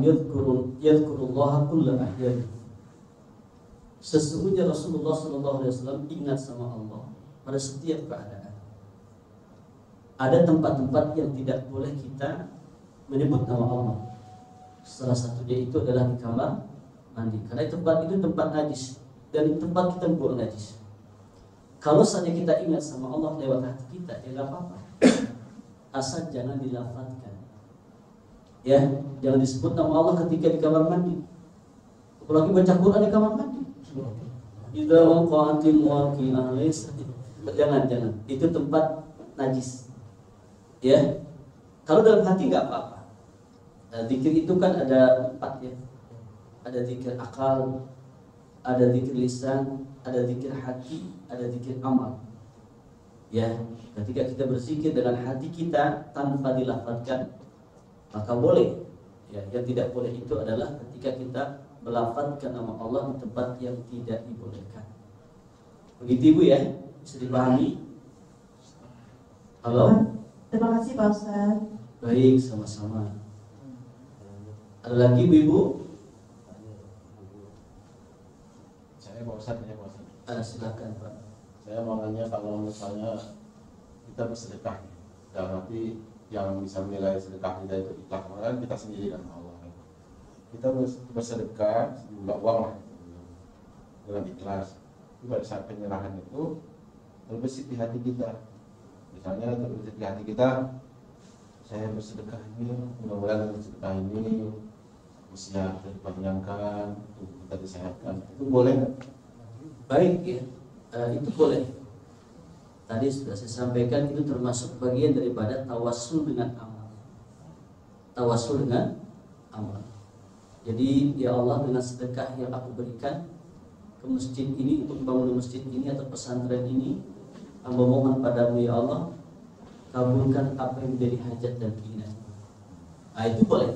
[SPEAKER 1] yadhkurullaha kulla ahyan. Sesungguhnya Rasulullah sallallahu alaihi wasallam ingat sama Allah pada setiap keadaan. Ada tempat-tempat yang tidak boleh kita menyebut nama Allah. Salah satunya itu adalah di kamar mandi. Karena tempat itu tempat najis dan tempat kita membuang najis. Kalau saja kita ingat sama Allah lewat hati kita, ya nggak apa-apa. Asal jangan dilafadzkan. Ya, jangan disebut nama Allah ketika di kamar mandi. Apalagi baca Quran di kamar mandi. Idza waqa'atil waqi'ah. Jangan. Itu tempat najis. Ya. Kalau dalam hati nggak apa-apa. Zikir itu kan ada 4 ya. Ada zikir akal, ada zikir lisan, ada zikir hati, ada zikir amal. Ya, ketika kita berzikir dengan hati kita tanpa dilafadzkan, maka boleh. Ya, yang tidak boleh itu adalah ketika kita melafadzkan nama Allah di tempat yang tidak dibolehkan. Begitu Ibu ya, bisa dipahami? Halo?
[SPEAKER 3] Terima kasih Pak Ustadz.
[SPEAKER 1] Baik, sama-sama. Ada lagi Ibu?
[SPEAKER 4] Saya Pak Ustadz,
[SPEAKER 1] Silakan Pak.
[SPEAKER 4] Saya mau nanya, kalau misalnya kita bersedekah, dalam arti yang bisa menilai sedekah kita itu ikhlas, kan kita sendiri kan Allah. Kita bersedekah sejumlah uang lah dengan ikhlas. Tapi pada saat penyerahan itu terbesit di hati kita. Misalnya terbesit di hati kita, saya bersedekah ini, mudah-mudahan dengan sedekah ini usia kita dipanjangkan, tubuh kita disehatkan. Itu boleh nggak?
[SPEAKER 1] Baik ya, itu boleh. Tadi sudah saya sampaikan, itu termasuk bagian daripada tawassul dengan amal. Tawassul dengan amal. Jadi ya Allah, dengan sedekah yang aku berikan ke masjid ini untuk membangun masjid ini atau pesantren ini, hamba mohon padamu ya Allah, kabulkan apa yang menjadi hajat dan keinginan. Nah itu boleh.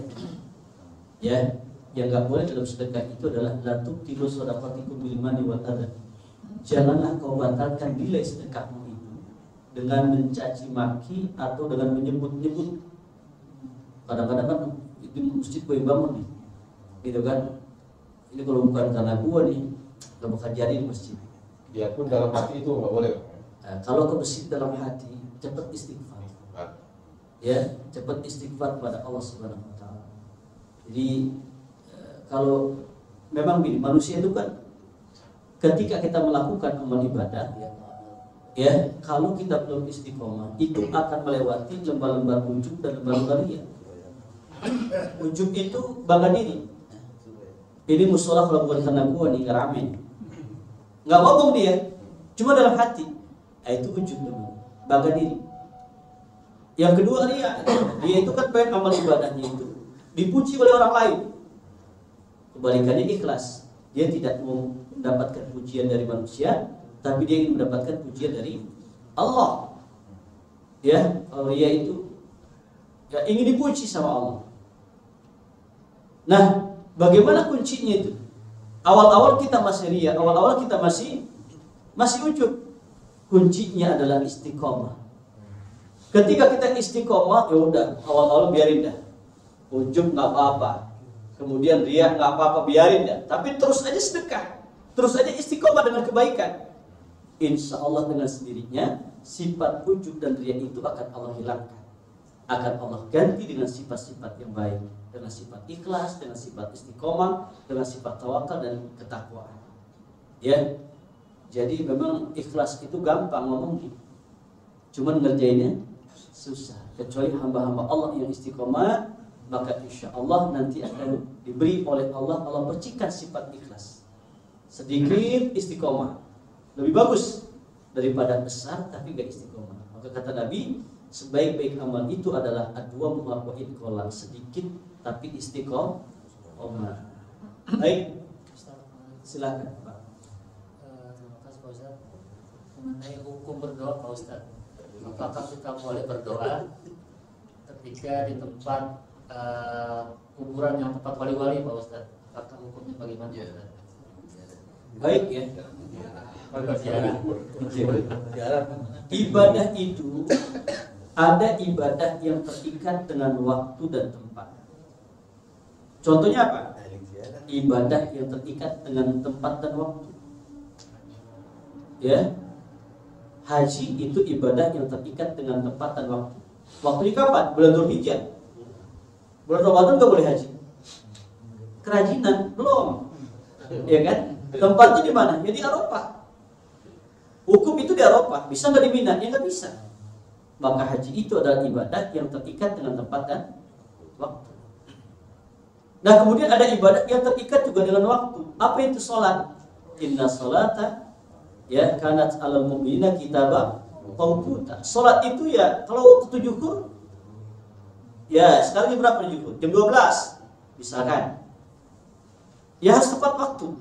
[SPEAKER 1] Ya, yang nggak boleh dalam sedekah itu adalah la tubtilu shadaqatikum bil mani wal adha. Janganlah kau batalkan nilai sedekahmu itu dengan mencaci maki atau dengan menyebut-nyebut. Kadang-kadang kan itu masjid gue yang bangun nih, gitu kan? Ini kalau bukan karena gue nih, nggak bakal jadi masjid.
[SPEAKER 4] Dia pun dalam hati itu nggak boleh.
[SPEAKER 1] Nah, kalau ke masjid dalam hati, cepat istighfar. Ya, cepat istighfar kepada Allah Subhanahu Wa Taala. Jadi kalau memang gini, manusia itu kan ketika kita melakukan amal ibadah, ya kalau kita belum istiqomah, itu akan melewati lembar-lembar ujub dan lembar-lembar riya. Ujub itu bangga diri. Ini musola kalau bukan karena gua nih rame, nggak ngomong dia, cuma dalam hati. Itu ujub teman, bangga diri. Yang kedua riya, dia itu kan pengen amal ibadahnya itu dipuji oleh orang lain. Kebalikannya ikhlas, dia tidak mau mendapatkan pujian dari manusia, tapi dia ingin mendapatkan pujian dari Allah. Ya, kalau riya itu ya ingin dipuji sama Allah. Nah, bagaimana kuncinya itu? Awal-awal kita masih riya, awal-awal kita masih ujub. Kuncinya adalah istiqomah. Ketika kita istiqomah, ya udah, awal-awal biarin dah. Ujub nggak apa-apa, kemudian riya nggak apa-apa, biarin dah. Tapi terus aja sedekah, terus aja istiqomah dengan kebaikan. Insya Allah dengan sendirinya sifat ujub dan riya itu akan Allah hilangkan, akan Allah ganti dengan sifat-sifat yang baik, dengan sifat ikhlas, dengan sifat istiqomah, dengan sifat tawakal dan ketakwaan. Ya, jadi memang ikhlas itu gampang ngomongnya, cuman ngerjainnya susah. Kecuali hamba-hamba Allah yang istiqomah, maka insya Allah nanti akan diberi oleh Allah, Allah percikan sifat ikhlas. Sedikit istiqomah lebih bagus daripada besar tapi gak istiqomah. Maka kata Nabi, sebaik-baik amal itu adalah adwa mu'akwa'in kolak, sedikit tapi istiqomah. Baik, silakan Pak.
[SPEAKER 2] Terima kasih Pak Ustaz. Mengenai hukum berdoa Pak Ustaz, apakah kita boleh berdoa ketika di tempat kuburan yang tempat wali-wali Pak Ustaz? Apakah hukumnya bagaimana Pak Ustaz?
[SPEAKER 1] Baik ya. Ibadah itu ada ibadah yang terikat dengan waktu dan tempat. Contohnya apa? Ibadah yang terikat dengan tempat dan waktu. Ya. Haji itu ibadah yang terikat dengan tempat dan waktu. Waktunya kapan? Bulan Dzulhijjah. Bulan Ramadan nggak boleh haji. Kerajinan belum, ya kan? Tempatnya di mana? Ya di Arafah. Hukum itu di Arafah, bisa nggak di Mina? Ya nggak bisa. Maka haji itu adalah ibadah yang terikat dengan tempat dan waktu. Nah kemudian ada ibadah yang terikat juga dengan waktu. Apa itu sholat? Inna sholata ya kanat alal mu'minina kitaba mawquta. Sholat itu ya kalau waktu zuhur, ya sekarang jam berapa zuhur? Jam 12 misalkan. Ya harus tepat waktu.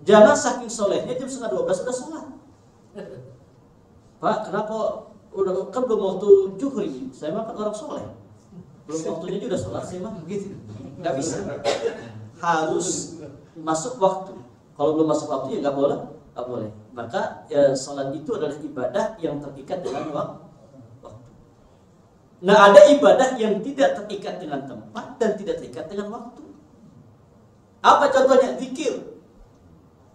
[SPEAKER 1] Jangan saking solehnya jam 11:30 sudah sholat. Pak, kenapa udah kan belum waktu zuhur ini? Saya mah kan orang soleh. Belum waktunya juga sholat, saya mah begitu. Nggak bisa. Harus masuk waktu. Kalau belum masuk waktu ya nggak boleh. Maka ya, sholat itu adalah ibadah yang terikat dengan waktu. Nah ada ibadah yang tidak terikat dengan tempat dan tidak terikat dengan waktu. Apa contohnya? Zikir.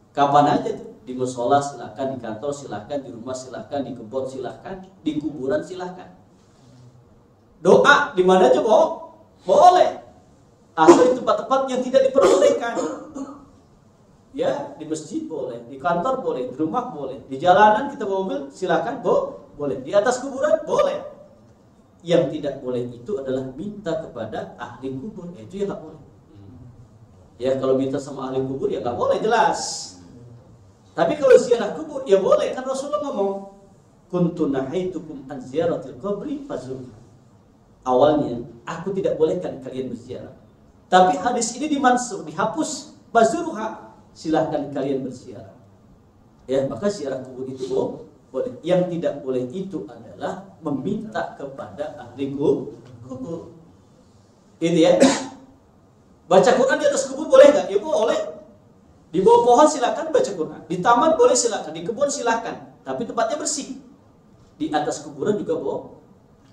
[SPEAKER 1] Kapan aja tuh, di mushola silakan, di kantor silakan, di rumah silakan, di kebun silakan, di kuburan silakan. Doa di mana aja boleh. Asal di tempat-tempat yang tidak diperbolehkan. Ya, di masjid boleh, di kantor boleh, di rumah boleh, di jalanan kita bawa mobil silakan boleh, di atas kuburan boleh. Yang tidak boleh itu adalah minta kepada ahli kubur, itu ya nggak boleh. Ya kalau minta sama ahli kubur ya nggak boleh jelas. Tapi kalau ziarah kubur ya boleh, kan Rasulullah ngomong, kuntu nahaitukum an ziyaratil qabri fazurha. Awalnya aku tidak bolehkan kalian berziarah. Tapi hadis ini dimansukh, dihapus, fazurha. silahkan kalian berziarah. Ya, maka ziarah kubur itu boleh. Yang tidak boleh itu adalah meminta kepada ahli kubur. Itu ya. Baca Quran di atas kubur boleh nggak? Ya boleh. Di bawah pohon silakan baca Quran. Di taman boleh silakan. Di kebun silakan. Tapi tempatnya bersih. Di atas kuburan juga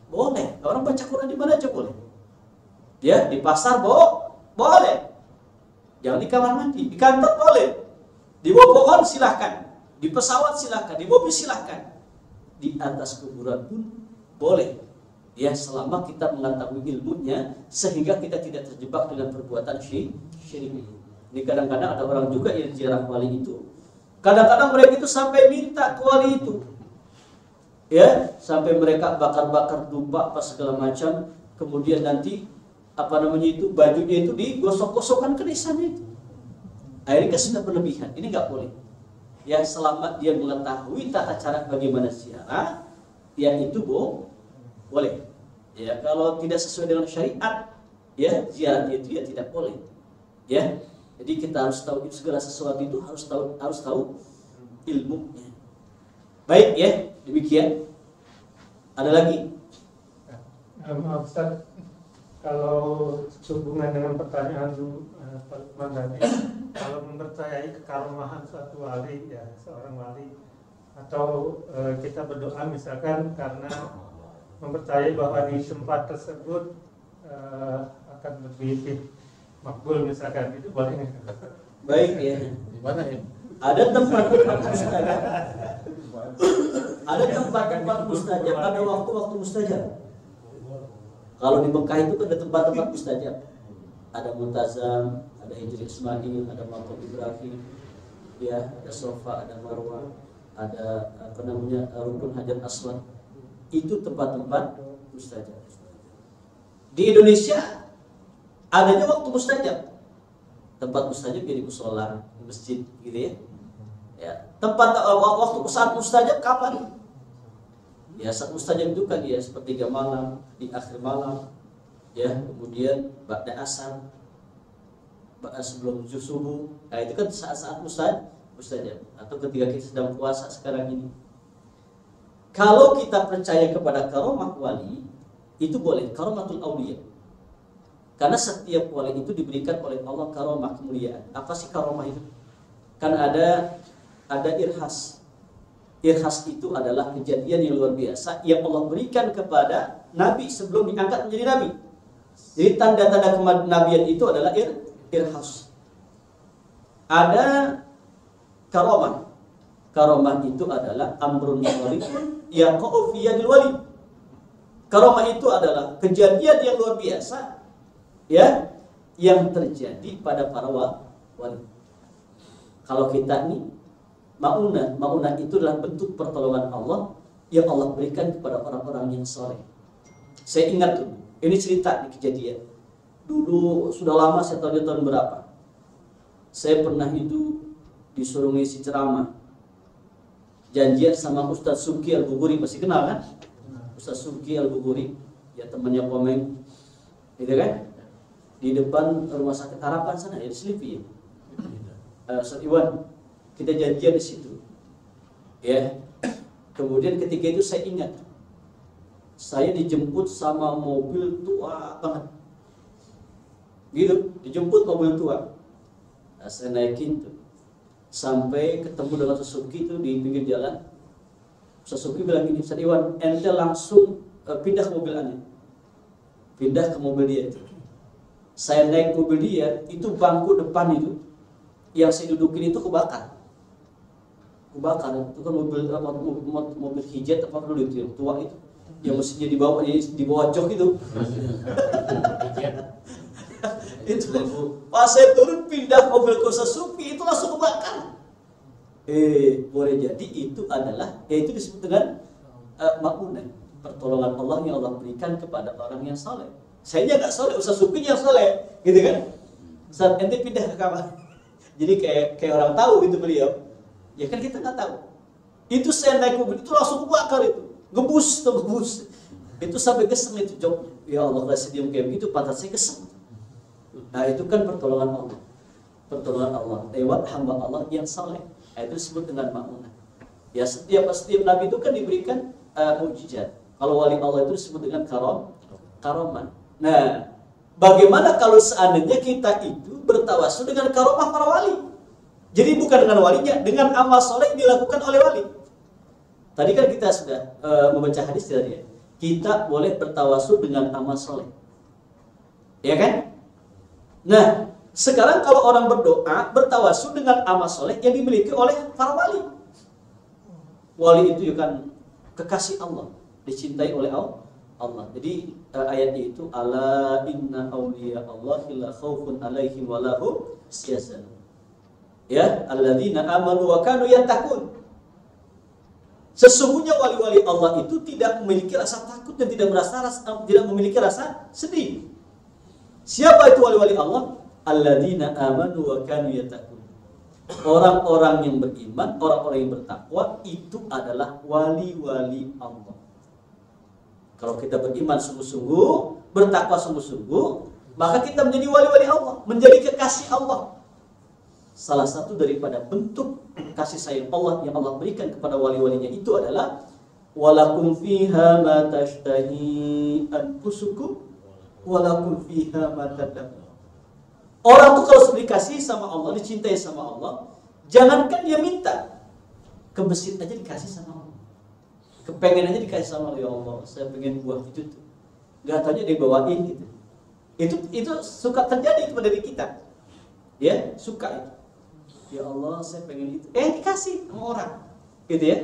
[SPEAKER 1] boleh. Orang baca Quran di mana aja boleh. Ya, di pasar boleh. Jangan di kamar mandi. Di kantor boleh. Di bawah pohon silakan. Di pesawat silakan. Di mobil silakan. Di atas kuburan pun boleh. Ya, selama kita mengetahui ilmunya sehingga kita tidak terjebak dengan perbuatan syirik. Ini kadang-kadang ada orang juga yang ziarah wali itu. Kadang-kadang mereka itu sampai minta ke wali itu. Ya, sampai mereka bakar-bakar dupa apa segala macam, kemudian nanti bajunya itu digosok-gosokkan ke desanya itu. Akhirnya sudah berlebihan. Ini nggak boleh. Ya, selama dia mengetahui tata cara bagaimana ziarah, ya itu boleh. Ya, kalau tidak sesuai dengan syariat, ya ziarah itu ya tidak boleh. Ya, jadi kita harus tahu segala sesuatu itu harus tahu ilmunya. Baik ya, demikian. Ada lagi?
[SPEAKER 5] Maaf Ustaz, kalau sehubungan dengan pertanyaan Pak Lukman tadi, kalau mempercayai kekaromahan suatu wali, ya seorang wali, atau kita berdoa misalkan karena mempercayai bahwa di tempat tersebut akan lebih makbul misalkan, itu boleh nggak?
[SPEAKER 1] Baik ya.
[SPEAKER 4] Di mana ya?
[SPEAKER 1] Ada tempat-tempat mustajab. Ada tempat-tempat mustajab, ada waktu-waktu mustajab. Kalau di Mekah itu ada tempat-tempat mustajab. Ada Muntazam, ada Hijri Ismail, ada Maqam Ibrahim, ya, ada Sofa, ada Marwah, ada Rukun Hajar Aswad. Itu tempat-tempat mustajab. Di Indonesia adanya waktu mustajab. Tempat mustajab jadi musola, masjid gitu ya. Ya, tempat waktu saat mustajab kapan? Ya, saat mustajab itu kan ya sepertiga malam, di akhir malam, ya, kemudian ba'da asar, sebelum subuh. Nah, itu kan saat-saat mustajab atau ketika kita sedang puasa sekarang ini. Kalau kita percaya kepada karomah wali, itu boleh, karomatul auliya. Karena setiap wali itu diberikan oleh Allah karomah kemuliaan. Apa sih karomah itu? Kan ada irhas. Irhas itu adalah kejadian yang luar biasa yang Allah berikan kepada Nabi sebelum diangkat menjadi Nabi. Jadi tanda-tanda kenabian itu adalah irhas. Ada karomah. Karomah itu adalah amrun waliun yaqa'u fi yadil wali. Karomah itu adalah kejadian yang luar biasa, ya, yang terjadi pada para wali. Kalau kita nih Ma'unah itu adalah bentuk pertolongan Allah yang Allah berikan kepada orang-orang yang soleh. Saya ingat tuh, ini cerita di kejadian. Dulu sudah lama, saya tahu tahun berapa. Saya pernah itu disuruh ngisi ceramah. Janjian sama Ustadz Subki Al-Buguri, masih kenal kan? Ustadz Subki Al-Buguri, ya temannya Komeng, gitu kan? Di depan rumah sakit Harapan sana, ya di Selipi ya. Ustadz Iwan, kita janjian di situ, ya. Kemudian ketika itu saya ingat, saya dijemput sama mobil tua banget, gitu, dijemput mobil tua. Nah, saya naikin tuh, sampai ketemu dengan Suzuki itu di pinggir jalan. Suzuki bilang gini, Ustadz Iwan, ente langsung pindah ke mobil aneh, pindah ke mobil dia itu. Saya naik mobil dia, itu bangku depan itu yang saya dudukin itu kebakar, itu kan mobil hijat apa dulu itu yang tua itu, yang mestinya dibawa jok itu. Itu pas saya turun pindah mobil ke Suzuki itu langsung kebakar. Boleh jadi itu adalah, yaitu disebut dengan ma'unah, pertolongan Allah yang Allah berikan kepada orang yang saleh. Saya nggak saleh, Ustaz Sufi yang saleh, gitu kan? Saat ente pindah ke kamar, jadi kayak orang tahu gitu beliau. Ya kan kita nggak tahu. Itu saya naik mobil itu langsung kebakar itu, gebus. Itu sampai geseng itu joknya. Ya Allah, kasih diam kayak begitu, pantat saya geseng. Nah itu kan pertolongan Allah. pertolongan Allah lewat hamba Allah yang saleh. Itu disebut dengan ma'unah. Ya, setiap nabi itu kan diberikan mukjizat. Kalau wali Allah itu disebut dengan karoman. Nah, bagaimana kalau seandainya kita itu bertawasul dengan karomah para wali? Jadi bukan dengan walinya, dengan amal soleh yang dilakukan oleh wali. Tadi kan kita sudah membaca hadis tadi ya. Kita boleh bertawasul dengan amal soleh, ya kan? Nah, sekarang kalau orang berdoa bertawasul dengan amal soleh yang dimiliki oleh para wali. Wali itu kan kekasih Allah, dicintai oleh Allah. Jadi ayatnya itu ala inna awliya Allahi la khaufun alaihim wa lahum yahzanun. Ya, alladzina amanu wa kanu yattaqun. Sesungguhnya wali-wali Allah itu tidak memiliki rasa takut dan tidak memiliki rasa sedih. Siapa itu wali-wali Allah? Alladzina amanu wa kanu yattaqun. Orang-orang yang beriman, orang-orang yang bertakwa itu adalah wali-wali Allah. Kalau kita beriman sungguh-sungguh, bertakwa sungguh-sungguh, maka kita menjadi wali-wali Allah, menjadi kekasih Allah. Salah satu daripada bentuk kasih sayang Allah yang Allah berikan kepada wali-walinya itu adalah walakum fiha ma tashtahi anfusukum walakum fiha ma tad'un. Orang tuh kalau sudah dikasih sama Allah, dicintai sama Allah, jangankan dia minta, ke masjid aja dikasih sama Allah. Kepengen aja dikasih sama Allah, ya Allah, saya pengen buah itu tuh. Gak taunya dia bawain gitu. Itu suka terjadi pada diri kita. Ya, suka itu. Ya Allah, saya pengen itu. Dikasih sama orang. Gitu ya.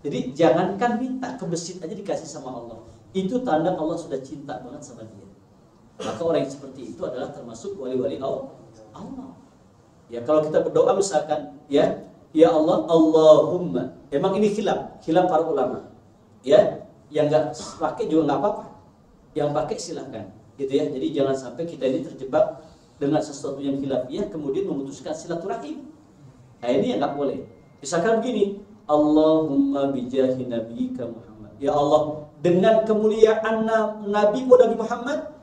[SPEAKER 1] Jadi jangankan minta, ke masjid aja dikasih sama Allah. Itu tanda Allah sudah cinta banget sama dia. Maka orang yang seperti itu adalah termasuk wali-wali Allah. Ya, kalau kita berdoa misalkan, ya Allah, Allahumma. Emang ini khilaf para ulama. Ya, yang nggak pakai juga nggak apa-apa. Yang pakai silahkan, gitu ya. Jadi jangan sampai kita ini terjebak dengan sesuatu yang khilafiyah kemudian memutuskan silaturahim. Nah, ini yang nggak boleh. Misalkan begini, Allahumma bijahi nabiyika Muhammad. Ya Allah, dengan kemuliaan Nabi Muhammad,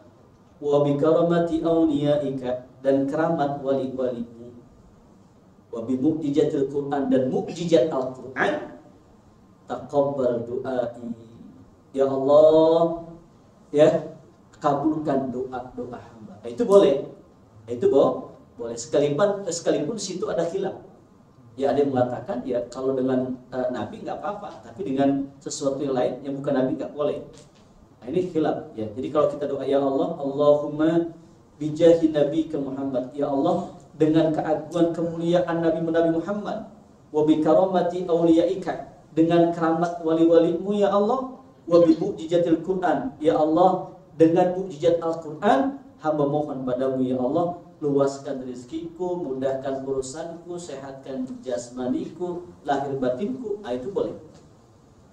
[SPEAKER 1] wa bi karamati awliyaika, dan keramat wali-walimu, wa bi mu'jizatil Quran, dan mukjizat Al-Quran, taqabbal du'ai. Ya Allah, ya, kabulkan doa hamba. Itu boleh. Itu boleh. Sekalipun di situ ada khilaf. Ya, ada yang mengatakan ya kalau dengan Nabi nggak apa-apa, tapi dengan sesuatu yang lain yang bukan Nabi nggak boleh. Nah, ini khilaf. Ya, jadi kalau kita doa ya Allah, Allahumma bijahi nabiyika Muhammad. Ya Allah, dengan keagungan kemuliaan Nabi Muhammad, wa bi karamati awliyaika, dengan keramat wali-walimu ya Allah, wa bi mu'jizatil Quran. Ya Allah, dengan mukjizat Al-Quran, hamba mohon padamu ya Allah, luaskan rezekiku, mudahkan urusanku, sehatkan jasmaniku, lahir batinku. Itu boleh.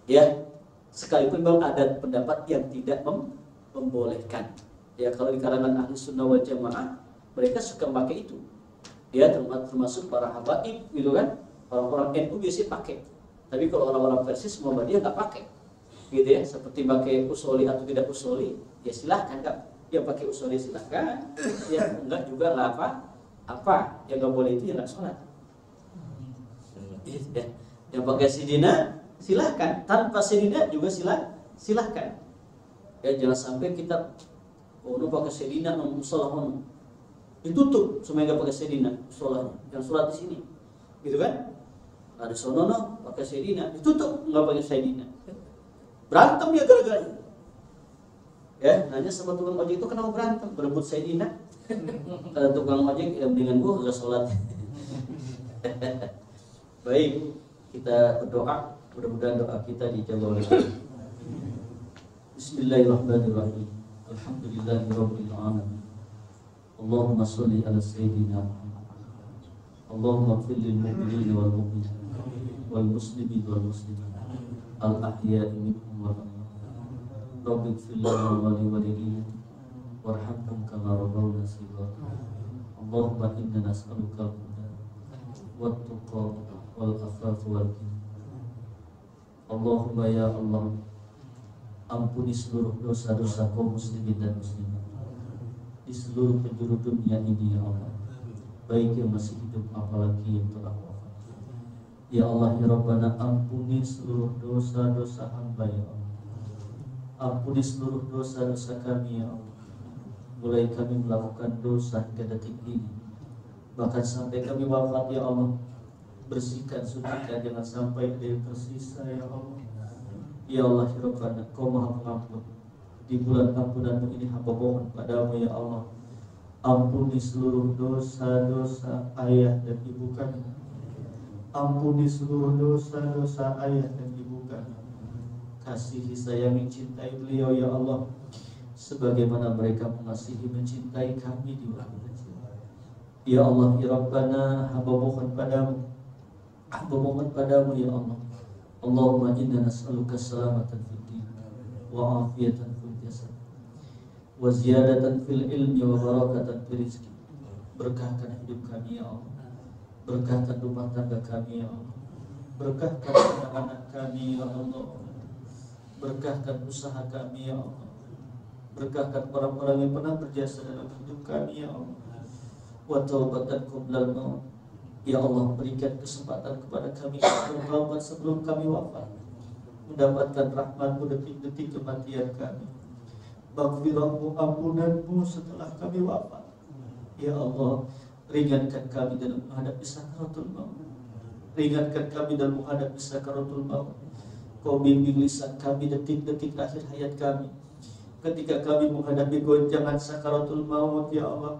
[SPEAKER 1] Ya, sekalipun memang ada pendapat yang tidak membolehkan. Ya, kalau di kalangan ahli sunnah wal jamaah, mereka suka pakai itu. Ya, termasuk para habaib gitu kan. Orang-orang NU biasanya pakai. Tapi kalau orang-orang Persis Muhammadiyah nggak pakai. Gitu ya, seperti pakai usuli atau tidak usuli, ya silahkan Kak. Yang pakai usuli silahkan, ya enggak juga nggak apa. Yang nggak boleh itu ya nggak sholat. Ya. Yang pakai sidina silahkan, tanpa sidina juga silahkan. Ya, jangan sampai kita pakai sidina musolah ditutup supaya nggak pakai sidina musolahnya, yang sholat di sini, gitu kan? Ada sono pakai sidina ditutup, nggak pakai sidina, berantem ya gara-gara. Ya, nanya sama tukang ojek itu kenapa berantem, berebut Sayyidina. Kata tukang ojek, ya mendingan gua enggak sholat. Baik, kita berdoa, mudah-mudahan doa kita dijawab oleh Allah. Bismillahirrahmanirrahim. Alhamdulillahirabbil alamin. Allahumma shalli ala sayyidina Muhammad. Allahumma ighfir lil mu'minina wal mu'minat wal muslimin wal muslimat al ahya'i minhum wal amwat. Rabbi ighfir lana wa li walidayna warhamhum kama rabbawna shighara. Allahumma inna nas'aluka al-huda wat tuqa wal afaf wal ghina. Allahumma ya Allah, ampuni seluruh dosa-dosa kaum muslimin dan muslimat di seluruh penjuru dunia ini ya Allah, baik yang masih hidup apalagi yang telah wafat. Ya Allah ya Rabbana, ampuni seluruh dosa-dosa hamba ya Allah. Ampuni seluruh dosa-dosa kami ya Allah. Mulai kami melakukan dosa hingga detik ini, bahkan sampai kami wafat ya Allah. Bersihkan, sucikan, jangan sampai ada yang tersisa ya Allah. Ya Allah ya Rabbana, Kau Maha Pengampun. Di bulan ampunanmu ini hamba mohon padamu ya Allah, ampuni seluruh dosa-dosa ayah dan ibu kami. Ampuni seluruh dosa-dosa ayah dan ibu kami. Kasihi, sayangi, cintai beliau ya Allah, sebagaimana mereka mengasihi mencintai kami di waktu kecil. Ya Allah ya Rabbana, hamba mohon padamu, ya Allah. Allahumma inna nas'aluka salamatan fid din wa afiyatan fil jasad wa ziyadatan fil ilmi wa barakatan fil rizki. Berkahkan hidup kami ya Allah, berkahkan rumah tangga kami ya Allah, berkahkan anak-anak kami ya Allah, berkahkan usaha kami ya Allah, berkahkan orang-orang yang pernah berjasa dalam hidup kami ya Allah. Wa taubatan qoblal maut. Ya Allah, berikan kesempatan kepada kami bertaubat sebelum kami wafat, mendapatkan rahmat-Mu detik-detik kematian kami, maghfirah-Mu, ampunanmu setelah kami wafat. Ya Allah, ringankan kami dalam menghadapi sakaratul maut, ringankan kami dalam menghadapi sakaratul maut. Kau bimbing lisan kami detik-detik akhir hayat kami, ketika kami menghadapi goncangan sakaratul maut ya Allah,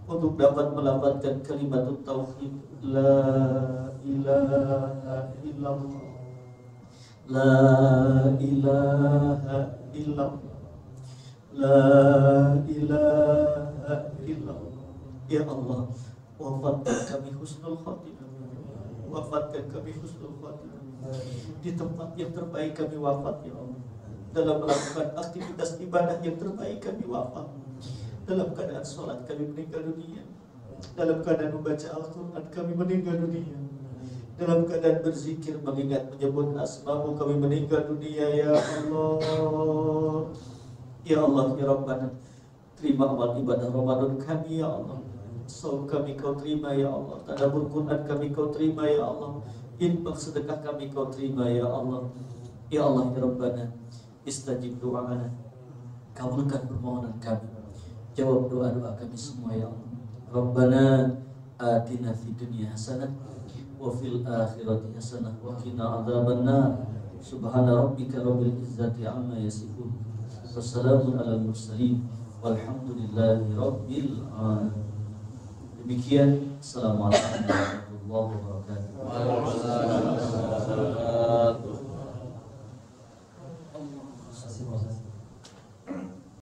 [SPEAKER 1] untuk dapat melafazkan kalimat tauhid, la ilaha illallah, la ilaha illallah, la ilaha illallah. Ya Allah, wafatkan kami husnul khatimah, wafatkan kami husnul khatimah, di tempat yang terbaik kami wafat ya Allah, dalam melakukan aktivitas ibadah yang terbaik kami wafat, dalam keadaan sholat kami meninggal dunia, dalam keadaan membaca Al-Quran kami meninggal dunia, dalam keadaan berzikir mengingat menyebut asma-Mu kami meninggal dunia ya Allah. Ya Allah ya Rabbana, terima amal ibadah Ramadan kami ya Allah, saum kami Kau terima ya Allah, tadabbur Quran kami Kau terima ya Allah, infak sedekah kami Kau terima ya Allah. Ya Allah ya Rabbana, istajib doa'ana, kabulkan permohonan kami, jawab doa-doa kami semua ya Allah. Rabbana atina fid dunya hasanah wa fil akhirati hasanah wa qina adzabannar. Subhana rabbika rabbil izzati amma yasifun, wassalamun alal mursalin, walhamdulillahi rabbil alamin. Demikian, assalamualaikum warahmatullahi wabarakatuh.
[SPEAKER 4] Waalaikumsalam.